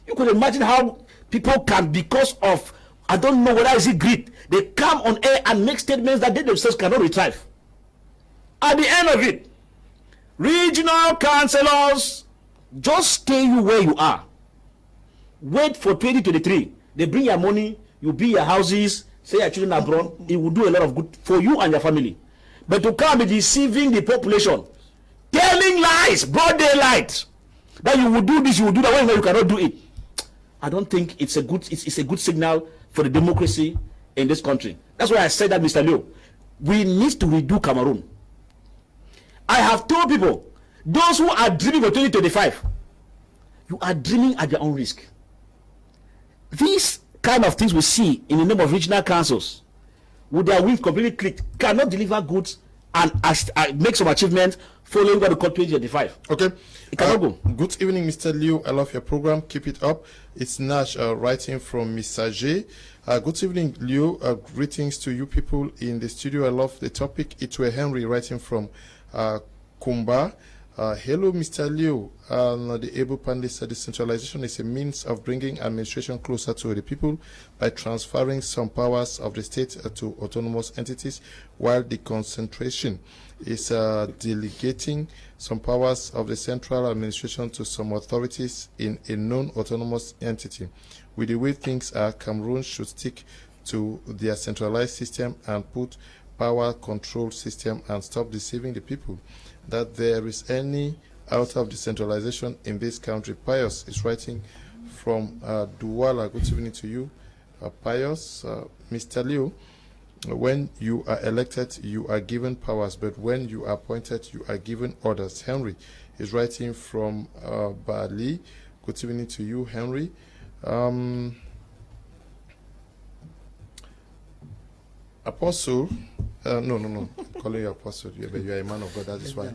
you could imagine how people can, because of, I don't know whether is it greed, they come on air and make statements that they themselves cannot retrieve. At the end of it, regional councillors, just stay you where you are. Wait for 2023. They bring your money, you build your houses, say your children abroad. It will do a lot of good for you and your family. But to come and deceiving the population, telling lies, broad daylight, that you will do this, you will do that, when you cannot do it. I don't think it's a good signal for the democracy in this country. That's why I said that, Mr. Leo, we need to redo Cameroon. I have told people, those who are dreaming for 2025, you are dreaming at your own risk. These kind of things we see in the name of regional councils, with their wings completely clicked, cannot deliver goods and make some achievements following what the call 2025. Okay. It cannot go. Good evening, Mr. Liu. I love your program. Keep it up. It's Nash writing from Messager. Good evening, Liu. Greetings to you people in the studio. I love the topic. It were Henry writing from Kumba. Hello, Mr. Liu. The able panelist, decentralization is a means of bringing administration closer to the people by transferring some powers of the state to autonomous entities, while the concentration is delegating some powers of the central administration to some authorities in a non-autonomous entity. With the way things are, Cameroon should stick to their centralized system and put power control system and stop deceiving the people that there is any out of decentralization in this country. Pius is writing from Douala. Good evening to you, Pius. Mr. Liu, when you are elected, you are given powers, but when you are appointed, you are given orders. Henry is writing from Bali. Good evening to you, Henry. Apostle, no, calling you apostle, you are a man of God, that is why.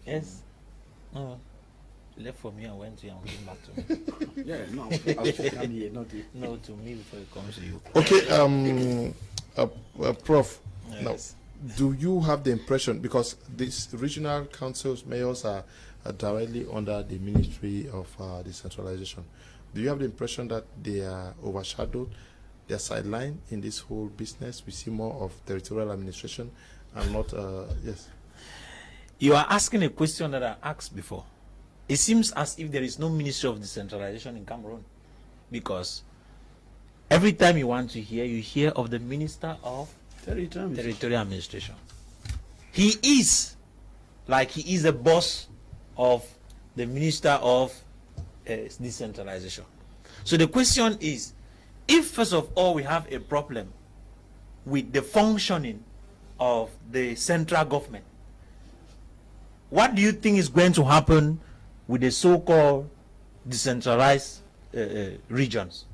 Yes. No. Left for me and went to you and came back to me. Yeah, no, I was come here, not you. No, to me before it comes to you. Okay, Prof, Yes. now, do you have the impression, because these regional councils, mayors are directly under the Ministry of Decentralization, do you have the impression that they are overshadowed, they are sidelined in this whole business? We see more of territorial administration and not, yes. You are asking a question that I asked before. It seems as if there is no Ministry of Decentralization in Cameroon, because every time you want to hear, you hear of the Minister of Territorial Administration. He is like he is the boss of the Minister of Decentralization. So the question is, if first of all we have a problem with the functioning of the central government, what do you think is going to happen with the so-called decentralized regions?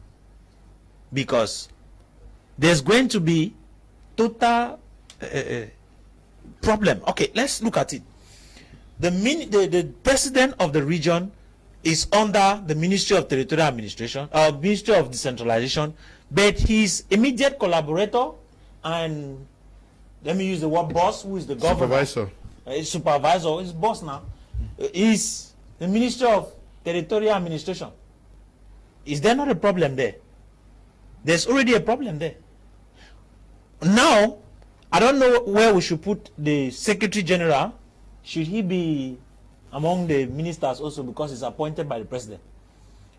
Because there's going to be total problem. Okay, let's look at it. The president of the region is under the Ministry of Territorial Administration, Ministry of Decentralization, but his immediate collaborator and, let me use the word boss, who is the governor. Supervisor, his boss now, is the Ministry of Territorial Administration. Is there not a problem there? There's already a problem there. Now, I don't know where we should put the Secretary General. Should he be among the ministers also, because he's appointed by the president?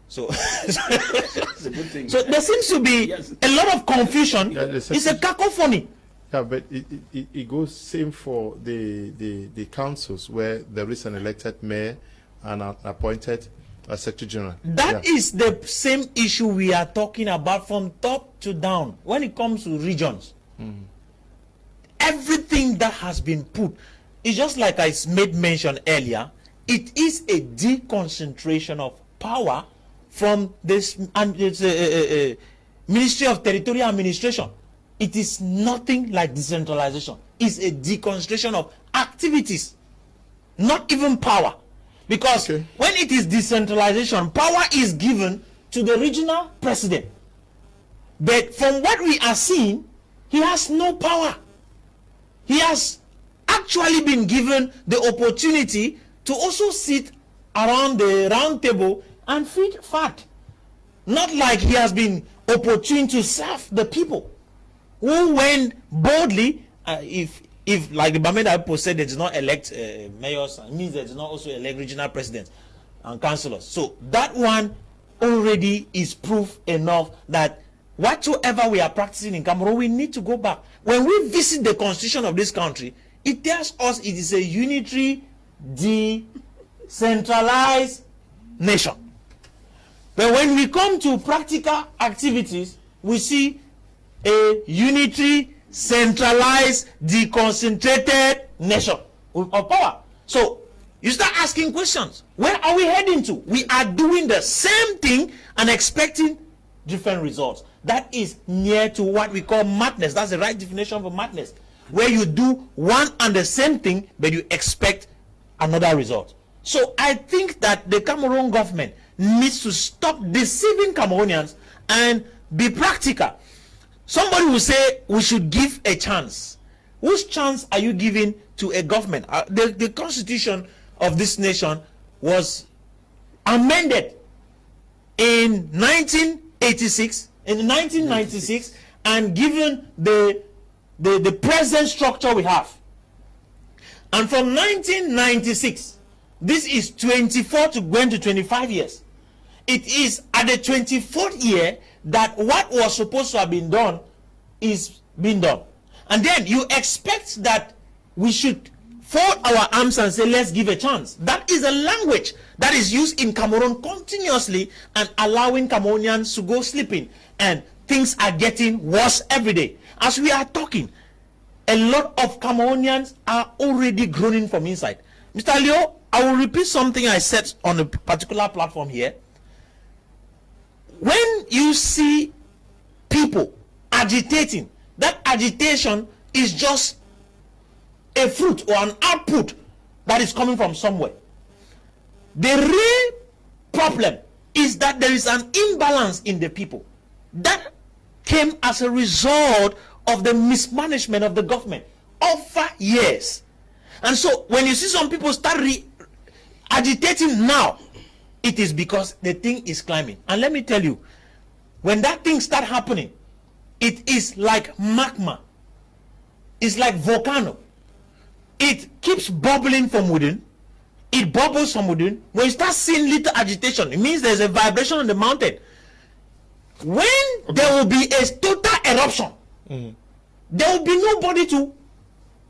So, It's a good thing. so there seems to be a lot of confusion. Yeah, it's a cacophony. Yeah, but it goes same for the councils where there is an elected mayor and an appointed secretary general. That is the same issue we are talking about from top to down when it comes to regions. Everything that has been put, it's just like I made mention earlier, it is a deconcentration of power from this Ministry of Territorial Administration. It is nothing like decentralization. It's a deconcentration of activities, not even power. Because when it is decentralization, power is given to the regional president. But from what we are seeing, he has no power. He has actually been given the opportunity to also sit around the round table and feed fat. Not like he has been opportune to serve the people who went boldly. If like the Bamenda people said, they did not elect mayors, it means they did not also elect regional presidents and councillors. So that one already is proof enough that whatsoever we are practicing in Cameroon, we need to go back. When we visit the constitution of this country, it tells us it is a unitary, decentralized nation. But when we come to practical activities, we see a unitary, centralized, deconcentrated nation of power. So you start asking questions. Where are we heading to? We are doing the same thing and expecting different results. That is near to what we call madness. That's the right definition for madness, where you do one and the same thing, but you expect another result. So I think that the Cameroon government needs to stop deceiving Cameroonians and be practical. Somebody will say we should give a chance. Whose chance are you giving to a government? The constitution of this nation was amended in 1986, in 1996, and given the present structure we have. And from 1996, this is 24 to going to 25 years. It is at the 24th year that what was supposed to have been done is being done. And then you expect that we should fold our arms and say, let's give a chance. That is a language that is used in Cameroon continuously and allowing Cameroonians to go sleeping. And things are getting worse every day. As we are talking, a lot of Cameroonians are already groaning from inside. Mr. Leo, I will repeat something I said on a particular platform here. When you see people agitating, that agitation is just a fruit or an output that is coming from somewhere. The real problem is that there is an imbalance in the people. That came as a result of the mismanagement of the government over years. And so when you see some people start agitating now, it is because the thing is climbing. And let me tell you, when that thing start happening, it is like magma. It's like volcano. It keeps bubbling from within. It bubbles from within. When you start seeing little agitation, it means there's a vibration on the mountain. When there will be a total eruption, there will be nobody to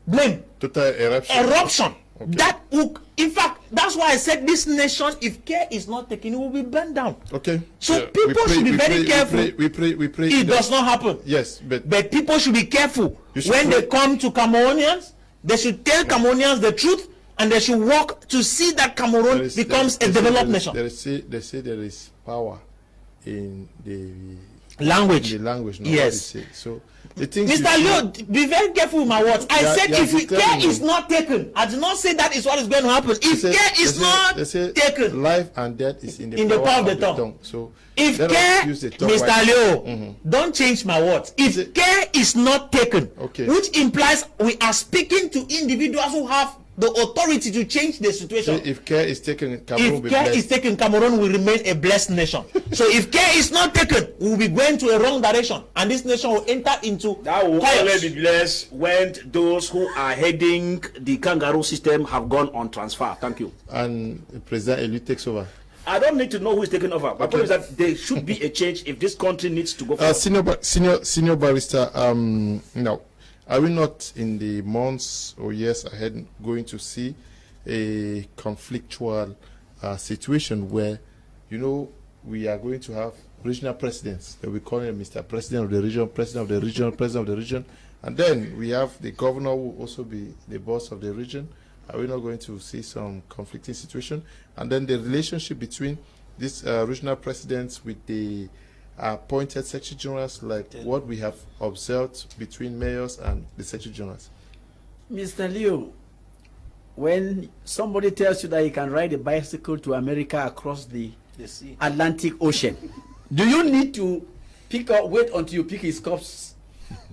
blame. Total eruption. Eruption. That will In fact, that's why I said this nation, if care is not taken, it will be burned down. Okay. So people should be very careful. We pray. It does not happen. Yes, but people should be careful. When they come to Cameroonians, they should tell Cameroonians the truth, and they should work to see that Cameroon becomes a developed nation. They say there is power in the language. Yes. So the things Mr. Leo, be very careful with my words. I said if care is not taken, I did not say that is what is going to happen. If care is not taken, life and death is in the power of the tongue. So if care, Mr. Leo, don't change my words. If care is not taken, which implies we are speaking to individuals who have the authority to change the situation. So if care is taken, Cameroon Cameroon will remain a blessed nation. So if care is not taken, we will be going to a wrong direction, and this nation will enter into that will chaos. only be blessed when those who are heading the kangaroo system have gone on transfer. Thank you. And President Elu takes over. I don't need to know who is taking over. My point is that there should be a change if this country needs to go forward. Senior barrister, no. Are we not in the months or years ahead going to see a conflictual situation where, we are going to have regional presidents? That we call him Mr. President of the region, President of the region, President of the region, and then we have the governor who will also be the boss of the region. Are we not going to see some conflicting situation? And then the relationship between these regional presidents with the appointed secretary generals, like what we have observed between mayors and the secretary generals. Mr. Leo, when somebody tells you that he can ride a bicycle to America across the Atlantic Ocean, do you need to wait until you pick his corpse,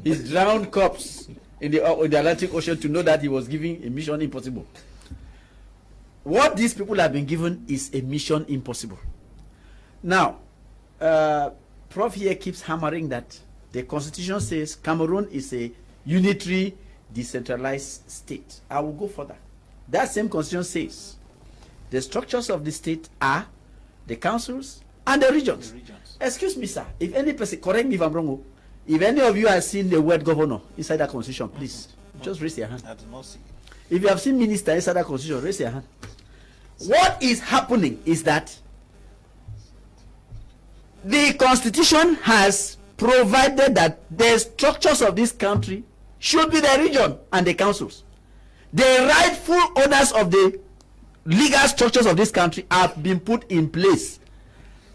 his drowned corpse in the Atlantic Ocean to know that he was giving a mission impossible? What these people have been given is a mission impossible. Now, Prof here keeps hammering that the constitution says Cameroon is a unitary, decentralized state. I will go further. That same constitution says the structures of the state are the councils and the regions. Excuse me, sir. If any person, correct me if I'm wrong, if any of you have seen the word governor inside that constitution, please just raise your hand. I do not see. If you have seen minister inside that constitution, raise your hand. What is happening is that the constitution has provided that the structures of this country should be the region and the councils. The rightful owners of the legal structures of this country have been put in place,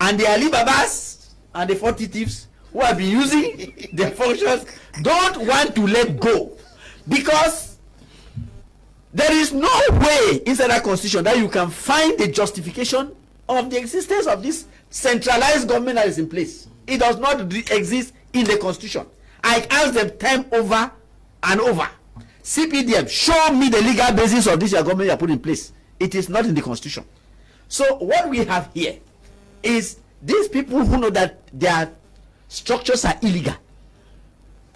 and the Alibabas and the 40 thieves who have been using their functions don't want to let go, because there is no way inside that constitution that you can find the justification of the existence of this centralized government that is in place. It does not exist in the constitution. I asked them time over and over, CPDM, show me the legal basis of this your government you are put in place. It is not in the constitution. So what we have here is these people who know that their structures are illegal,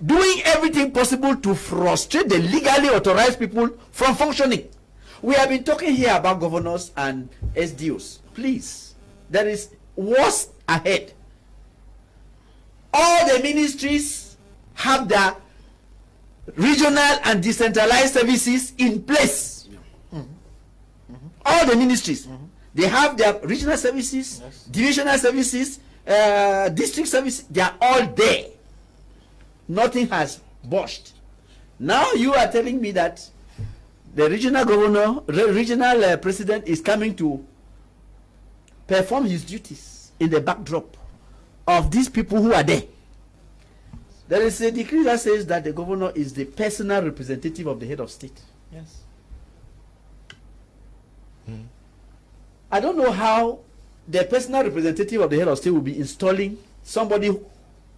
doing everything possible to frustrate the legally authorized people from functioning. We have been talking here about governors and SDOs. Please, there is worse ahead. All the ministries have their regional and decentralized services in place. All the ministries, they have their regional services, divisional services, district services. They are all there. Nothing has burst. Now you are telling me that the regional governor, regional president is coming to perform his duties in the backdrop of these people who are there. There is a decree that says that the governor is the personal representative of the head of state. Yes. I don't know how the personal representative of the head of state will be installing somebody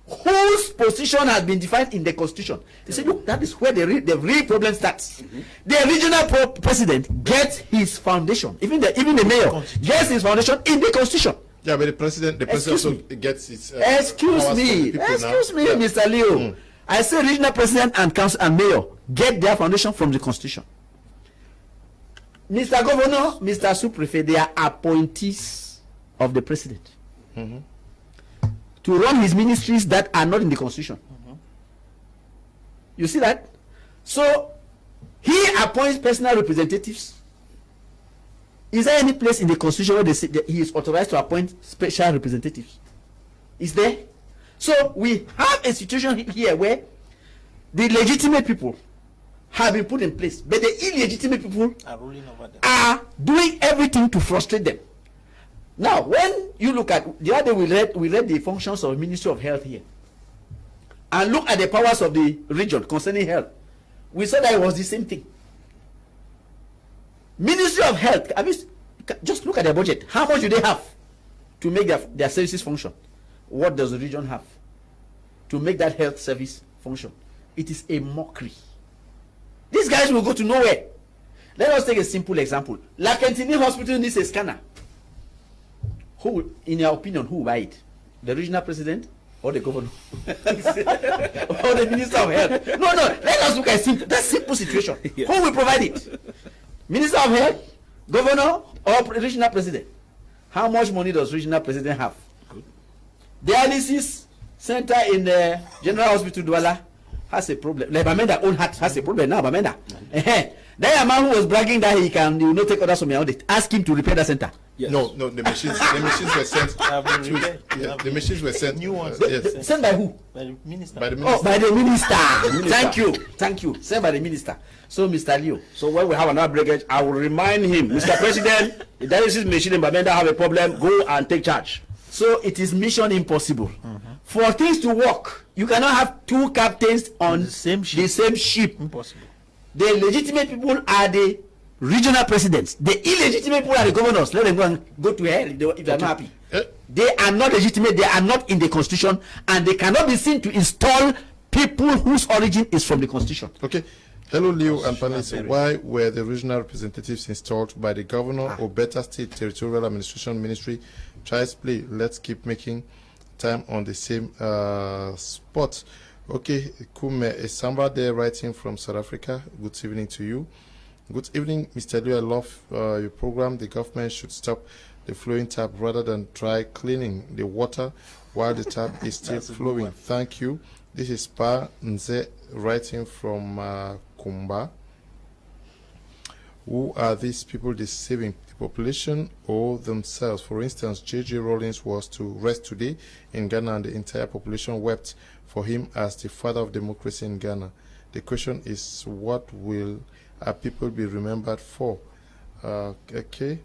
whose position has been defined in the constitution. They say, look, that is where the real problem starts. The regional president gets his foundation, even the mayor gets his foundation in the constitution. Yeah, but the president also gets his. Excuse me, Mr. Leo. I say regional president and council and mayor get their foundation from the constitution. Mr. Governor, Mr. Sous-Prefet, they are appointees of the president to run his ministries that are not in the constitution. You see that? So he appoints personal representatives Is there any place in the constitution where they say that he is authorized to appoint special representatives? Is there? So we have a situation here where the legitimate people have been put in place, but the illegitimate people Are ruling over them. are doing everything to frustrate them. Now, when you look at the other day, we read the functions of Ministry of Health here, and look at the powers of the region concerning health. We said that it was the same thing. Ministry of Health, I mean, just look at their budget. How much do they have to make their services function? What does the region have to make that health service function? It is a mockery. These guys will go to nowhere. Let us take a simple example. Lakentini Hospital needs a scanner. Who, in your opinion, who will buy it? The regional president or the governor? Or the minister of health? No. Let us look at that simple situation. Yeah. Who will provide it? Minister of health, governor, or regional president? How much money does regional president have? Good. Dialysis center in the General Hospital Douala has a problem. Like Bamenda own heart has a problem now. Bamenda. That man who was bragging that he will not take orders from your audit. Ask him to repair the center. Yes. No, the machines were sent. The machines were sent. New ones. Yes. Sent by who? By the minister. By the minister. Oh, by the minister. Thank you. Sent by the minister. So, Mr. Leo. So when we have another breakage, I will remind him, Mr. President, the dialysis machine in Bamenda have a problem. Go and take charge. So it is mission impossible. For things to work, you cannot have two captains on the same ship. Impossible. The legitimate people are the regional presidents. The illegitimate people are the governors. Let them go to hell if they are not happy. They are not legitimate. They are not in the constitution, and they cannot be seen to install people whose origin is from the constitution. Okay. Hello, Leo and panelists. Why were the regional representatives installed by the governor or better state territorial administration ministry? Child's play. Let's keep making time on the same spot. Okay, Kmer, a Samba there writing from South Africa. Good evening to you. Good evening, Mr. Leo. I love your program. The government should stop the flowing tap rather than try cleaning the water while the tap is still flowing. Thank you. This is Pa Nze writing from Kumba. Who are these people deceiving the population or themselves? For instance, J.J. Rawlings was to rest today in Ghana and the entire population wept for him as the father of democracy in Ghana. The question is, what will our people be remembered for? Okay.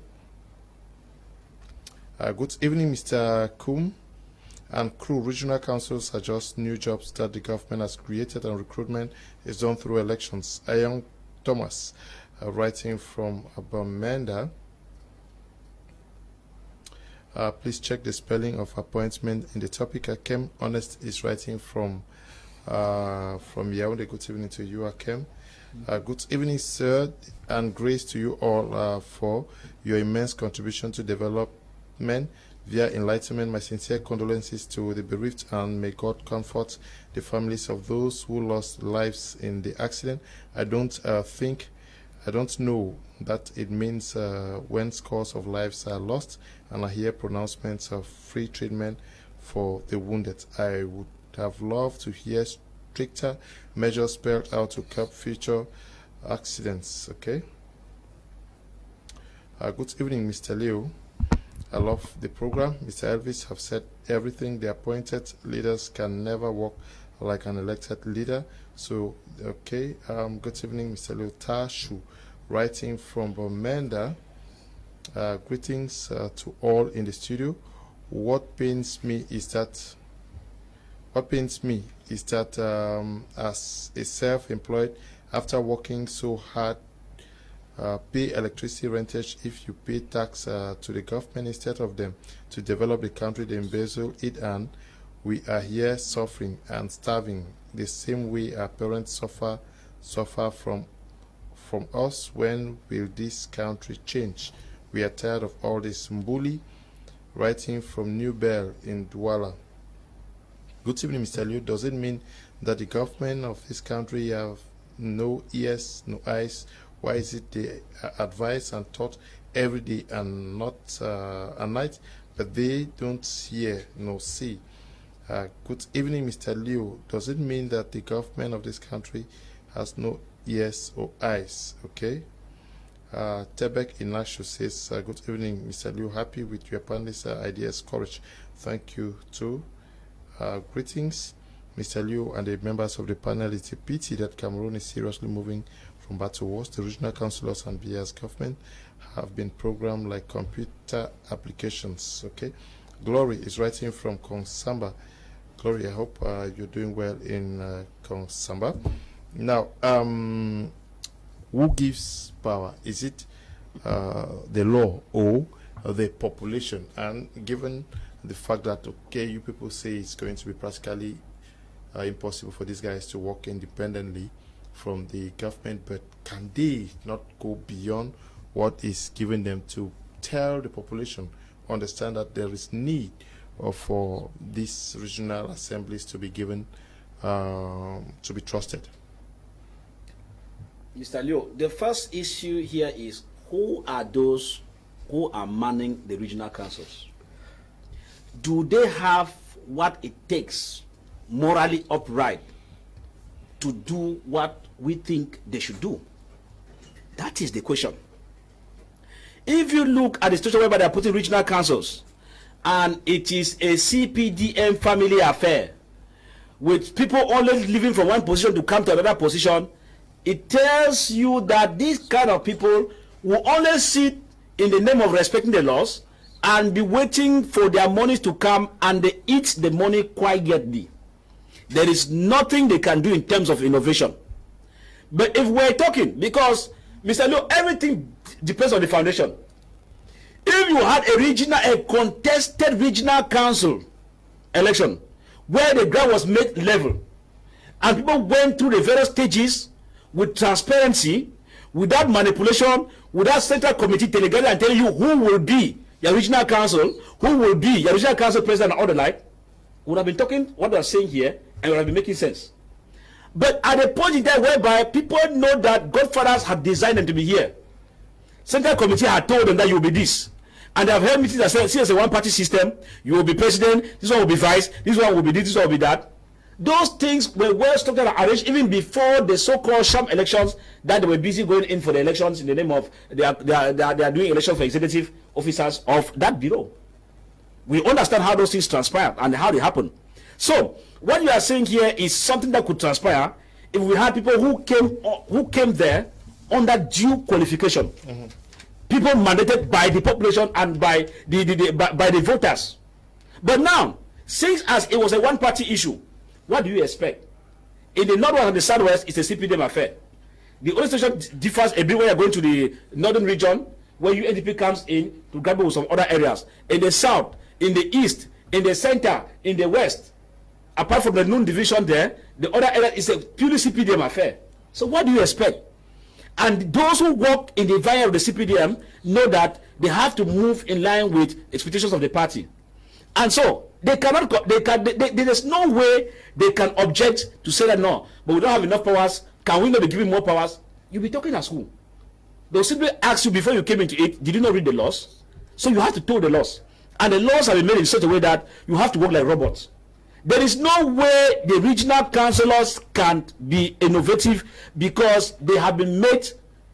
Good evening, Mr. Kum and crew. Regional councils are just new jobs that the government has created, and recruitment is done through elections. Ayong Thomas, writing from Bamenda. Please check the spelling of appointment in the topic. Akem Honest is writing from Yaoundé. Good evening to you, Akem. Good evening, sir, and grace to you all for your immense contribution to development via enlightenment. My sincere condolences to the bereaved, and may God comfort the families of those who lost lives in the accident. I don't know that it means when scores of lives are lost and I hear pronouncements of free treatment for the wounded. I would have loved to hear stricter measures spelled out to curb future accidents. Okay. Good evening, Mr. Leo. I love the program. Mr. Elvis have said everything. The appointed leaders can never work like an elected leader. So, okay. Good evening, Mr. Leo. Tashu, writing from Bamenda. Greetings to all in the studio. What pains me is that as a self-employed, after working so hard, pay electricity rentage, if you pay tax to the government instead of them to develop the country, they embezzle it, and we are here suffering and starving the same way our parents suffer from us. When will this country change? We are tired of all this. Mbuli, writing from New Bell in Douala. Good evening, Mr. Liu. Does it mean that the government of this country have no ears, no eyes? Why is it they advise and taught every day and not at night, but they don't hear nor see? Good evening, Mr. Liu. Does it mean that the government of this country has no ears or eyes? Okay. Tebek Inashu says, good evening, Mr. Liu. Happy with your panelist ideas, courage. Thank you too. Greetings, Mr. Liu and the members of the panel. It's a pity that Cameroon is seriously moving from bad to worse. The regional councillors and BS government have been programmed like computer applications. Okay. Glory is writing from Konsamba. Glory, I hope you're doing well in Konsamba. Now, who gives power? Is it the law or the population? And given the fact that, okay, you people say it's going to be practically impossible for these guys to work independently from the government, but can they not go beyond what is given them to tell the population, understand that there is need for these regional assemblies to be given, to be trusted? Mr. Leo, the first issue here is who are those who are manning the regional councils? Do they have what it takes, morally upright, to do what we think they should do? That is the question. If you look at the situation whereby they are putting regional councils, and it is a CPDM family affair, with people only living from one position to come to another position, it tells you that these kind of people will only sit in the name of respecting the laws and be waiting for their monies to come, and they eat the money quietly. There is nothing they can do in terms of innovation. But if we're talking, because Mr. Leo, everything depends on the foundation. If you had a contested regional council election where the ground was made level and people went through the various stages with transparency, without manipulation, without central committee delegating and telling you who will be your regional council, who will be your regional council president and all the like, we would have been talking what we are saying here and would have been making sense. But at a point in time whereby people know that godfathers have designed them to be here, central committee had told them that you will be this, and they have held meetings that say, see, as a one-party system, you will be president, this one will be vice, this one will be this one will be that. Those things were well structured and arranged even before the so-called sham elections that they were busy going in for the elections in the name of they are doing elections for executive officers of that bureau. We understand how those things transpire and how they happen. So what you are saying here is something that could transpire if we had people who came there under due qualification. Mm-hmm. People mandated by the population and by the voters. But now, since as it was a one-party issue, what do you expect? In the northwest and the southwest, it's a CPDM affair. The only situation differs a bit when you're going to the northern region, where UNDP comes in to grapple with some other areas. In the south, in the east, in the center, in the west, apart from the noon division there, the other area is a purely CPDM affair. So what do you expect? And those who work in the environment of the CPDM know that they have to move in line with expectations of the party. And so they cannot, there's no way they can object to say that no, but we don't have enough powers. Can we not be giving more powers? You'll be talking as who? They'll simply ask you before you came into it, did you not read the laws? So you have to toe the laws. And the laws have been made in such a way that you have to work like robots. There is no way the regional councillors can be innovative because they have been made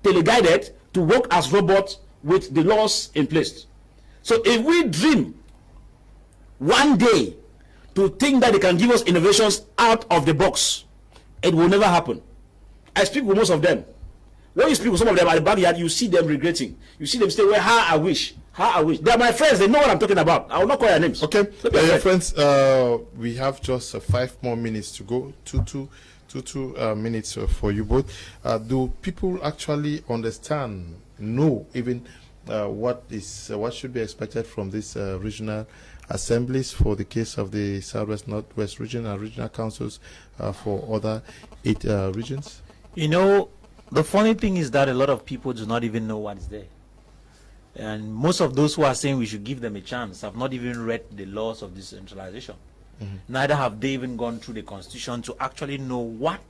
teleguided to work as robots with the laws in place. So if we dream one day to think that they can give us innovations out of the box, it will never happen. I speak with most of them. When you speak with some of them at the backyard, you see them regretting. You see them say, well, how I wish. How I wish. They are my friends. They know what I'm talking about. I will not call their names. Okay. Friends, we have just 5 more minutes to go. Two minutes for you both. Do people actually understand, know even what should be expected from these regional assemblies for the case of the Southwest, Northwest region and regional councils for other 8 regions? You know, the funny thing is that a lot of people do not even know what is there. And most of those who are saying we should give them a chance have not even read the laws of decentralization. Mm-hmm. Neither have they even gone through the constitution to actually know what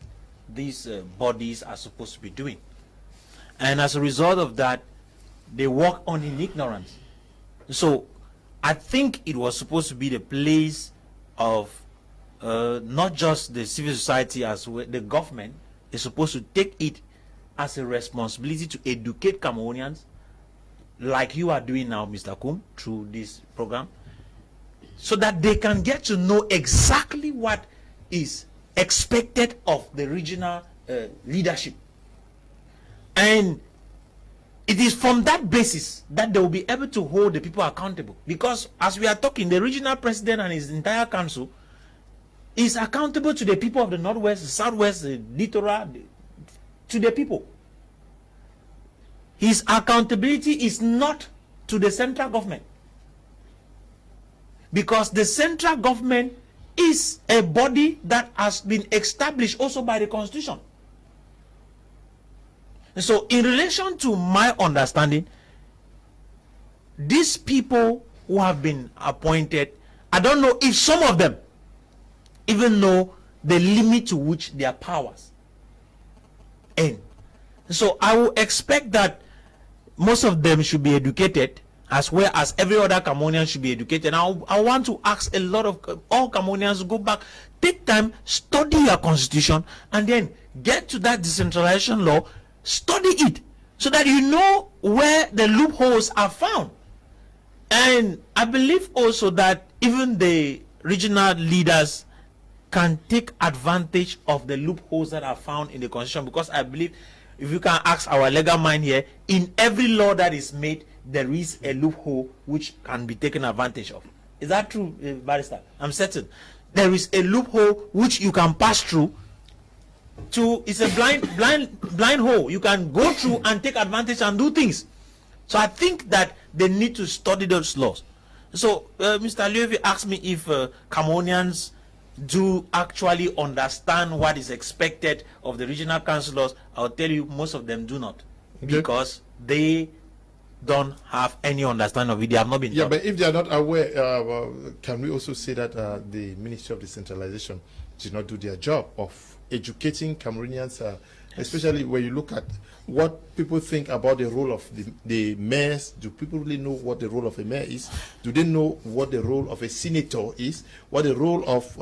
these bodies are supposed to be doing. And as a result of that, they work on in ignorance. So I think it was supposed to be the place of not just the civil society as well, the government is supposed to take it as a responsibility to educate Cameroonians, like you are doing now, Mr. Kum, through this program, so that they can get to know exactly what is expected of the regional leadership. And it is from that basis that they will be able to hold the people accountable. Because as we are talking, the regional president and his entire council is accountable to the people of the Northwest, the Southwest, the littoral, to the people. His accountability is not to the central government. Because the central government is a body that has been established also by the Constitution. And so in relation to my understanding, these people who have been appointed, I don't know if some of them even know the limit to which their powers end. So I will expect that most of them should be educated, as well as every other Cameroonian should be educated. Now, I want to ask a lot of all Cameroonians to go back, take time, study your constitution, and then get to that decentralization law, study it, so that you know where the loopholes are found. And I believe also that even the regional leaders can take advantage of the loopholes that are found in the constitution, because I believe, if you can ask our legal mind here, in every law that is made, there is a loophole which can be taken advantage of. Is that true, Barrister? I'm certain. There is a loophole which you can pass through to, it's a blind hole. You can go through and take advantage and do things. So I think that they need to study those laws. So, Mr. Levy asked me if Cameroonians do actually understand what is expected of the regional councillors. I'll tell you, most of them do not, because they don't have any understanding of it. They have not been taught. But if they are not aware, can we also say that the Ministry of Decentralization did not do their job of educating Cameroonians, especially when you look at what people think about the role of the mayors? Do people really know what the role of a mayor is? Do they know what the role of a senator is? What the role of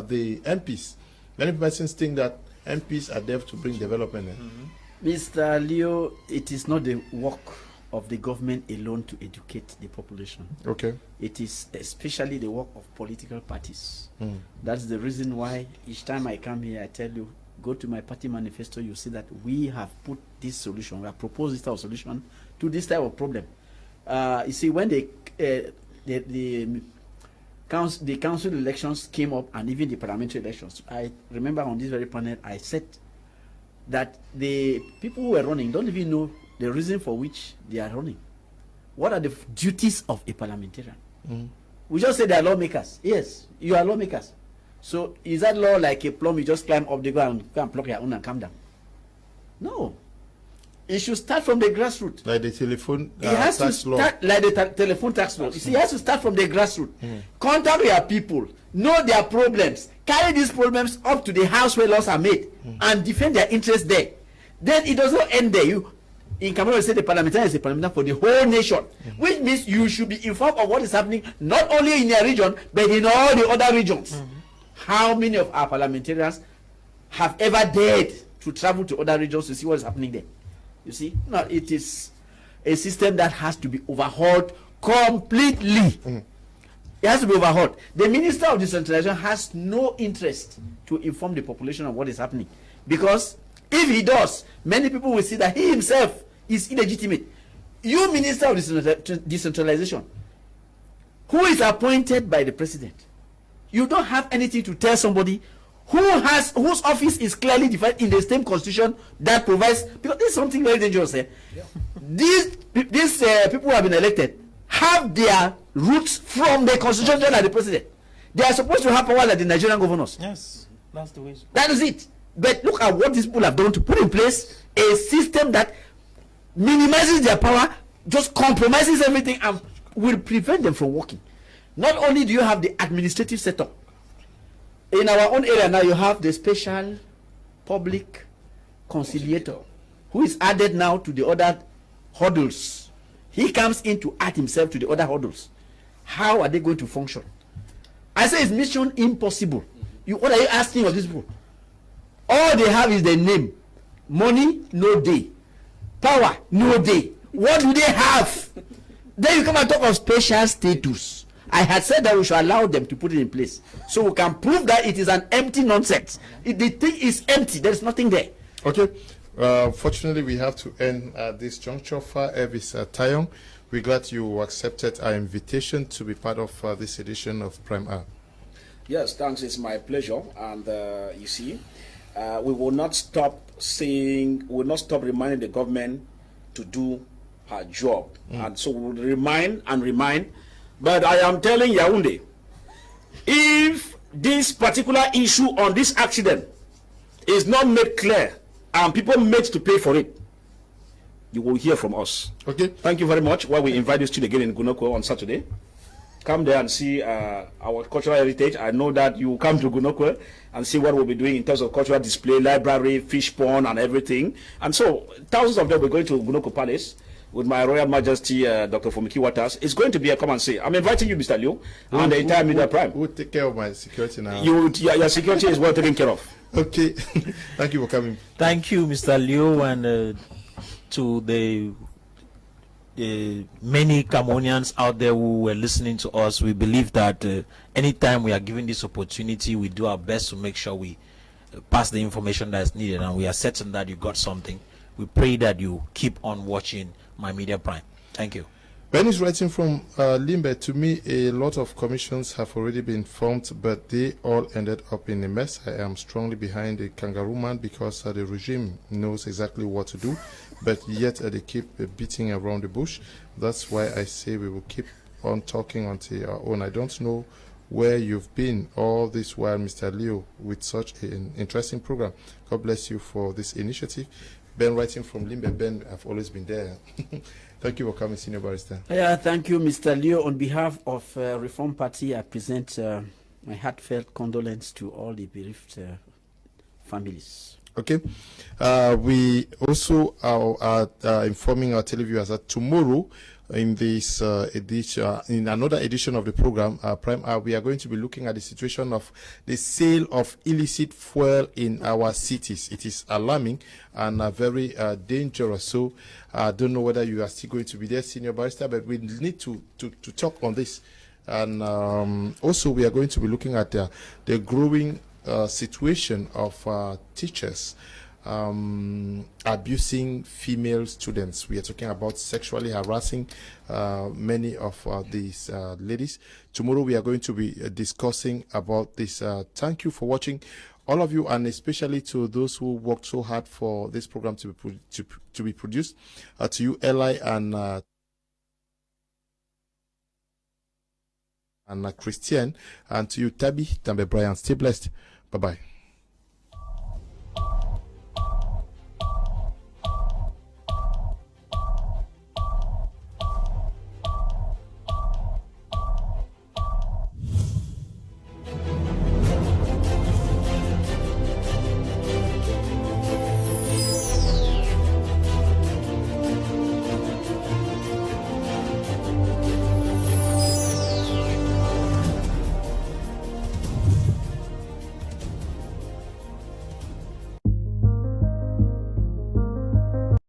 the MPs? Many persons think that MPs are there to bring development. Mr. Leo, it is not the work of the government alone to educate the population. Okay. It is especially the work of political parties. That's the reason why each time I come here, I tell you, go to my party manifesto, you see that we have put this solution, we have proposed this type of solution to this type of problem. You see, when the council elections came up, and even the parliamentary elections, I remember on this very panel, I said that the people who were running don't even know the reason for which they are running. What are the duties of a parliamentarian? We just say they are lawmakers. Yes, you are lawmakers. So is that law like a plum? You just climb up the ground, go and pluck your own and come down? No. It should start from the grassroots. Like the telephone it has to tax law. start like the telephone tax law. You see, it has to start from the grassroots. Contact your people, know their problems, carry these problems up to the house where laws are made, and defend their interests there. Then it does not end there. You in Cameroon say the parliamentarian is a parliamentarian for the whole nation, which means you should be informed of what is happening not only in your region but in all the other regions. How many of our parliamentarians have ever dared to travel to other regions to see what is happening there? You see, no, it is a system that has to be overhauled completely. It has to be overhauled. The Minister of Decentralization has no interest to inform the population of what is happening, because if he does, many people will see that he himself is illegitimate. You, Minister of Decentralization, who is appointed by the president, you don't have anything to tell somebody whose office is clearly defined in the same constitution that provides, because this is something very dangerous. These people who have been elected have their roots from the constitution like the president. They are supposed to have power like the Nigerian governors. Yes, that's the way. That is it. But look at what these people have done to put in place a system that minimizes their power, just compromises everything, and will prevent them from working. Not only do you have the administrative setup, in our own area now you have the special public conciliator, who is added now to the other hurdles. He comes in to add himself to the other hurdles. How are they going to function? I say it's mission impossible. What are you asking of these people? All they have is their name. Money, no day. Power, no day. What do they have? Then you come and talk of special status. I had said that we should allow them to put it in place, so we can prove that it is an empty nonsense. The thing is empty. There is nothing there. Okay. Fortunately, we have to end at this juncture. Elvis Tayong, we're glad you accepted our invitation to be part of this edition of Prime Hour. Yes, thanks. It's my pleasure. And you see, we will not stop saying, we will not stop reminding the government to do her job. And so we will remind and remind. But I am telling Yaoundé, if this particular issue on this accident is not made clear and people made to pay for it, you will hear from us. Okay. Thank you very much. While we invite you to again in Gunoko on Saturday, come there and see our cultural heritage. I know that you come to Gunoko and see what we'll be doing in terms of cultural display, library, fish pond, and everything. And so thousands of them will go to Gunoko Palace with my Royal Majesty Dr. Fumiki Waters. It's going to be a come and see. I'm inviting you, Mr. Liu, and the entire Media Prime. We'll take care of my security now. Your security is well taken care of. Okay. Thank you for coming. Thank you, Mr. Liu, and to the many Cameroonians out there who were listening to us. We believe that anytime we are given this opportunity, we do our best to make sure we pass the information that is needed, and we are certain that you got something. We pray that you keep on watching My Media Prime. Thank you. Ben is writing from Limbe. To me, a lot of commissions have already been formed, but they all ended up in a mess. I am strongly behind the kangaroo man because the regime knows exactly what to do, but yet they keep beating around the bush. That's why I say we will keep on talking until our own. I don't know where you've been all this while, Mr. Leo, with such an interesting program. God bless you for this initiative. Ben writing from Limbe. Ben, I've always been there. Thank you for coming, Senior Barrister. Yeah, thank you, Mr. Leo. On behalf of Reform Party, I present my heartfelt condolence to all the bereaved families. Okay. We also are informing our televiewers that tomorrow, in this edition, in another edition of the program, Prime Hour, we are going to be looking at the situation of the sale of illicit fuel in our cities. It is alarming and very dangerous. So I don't know whether you are still going to be there, Senior Barrister, but we need to talk on this. And also we are going to be looking at the growing situation of teachers abusing female students. We are talking about sexually harassing many of these ladies. Tomorrow we are going to be discussing about this. Thank you for watching, all of you, and especially to those who worked so hard for this program to be produced. To you, Eli and Christian, and to you, Tabby Brian. Stay blessed. Bye bye.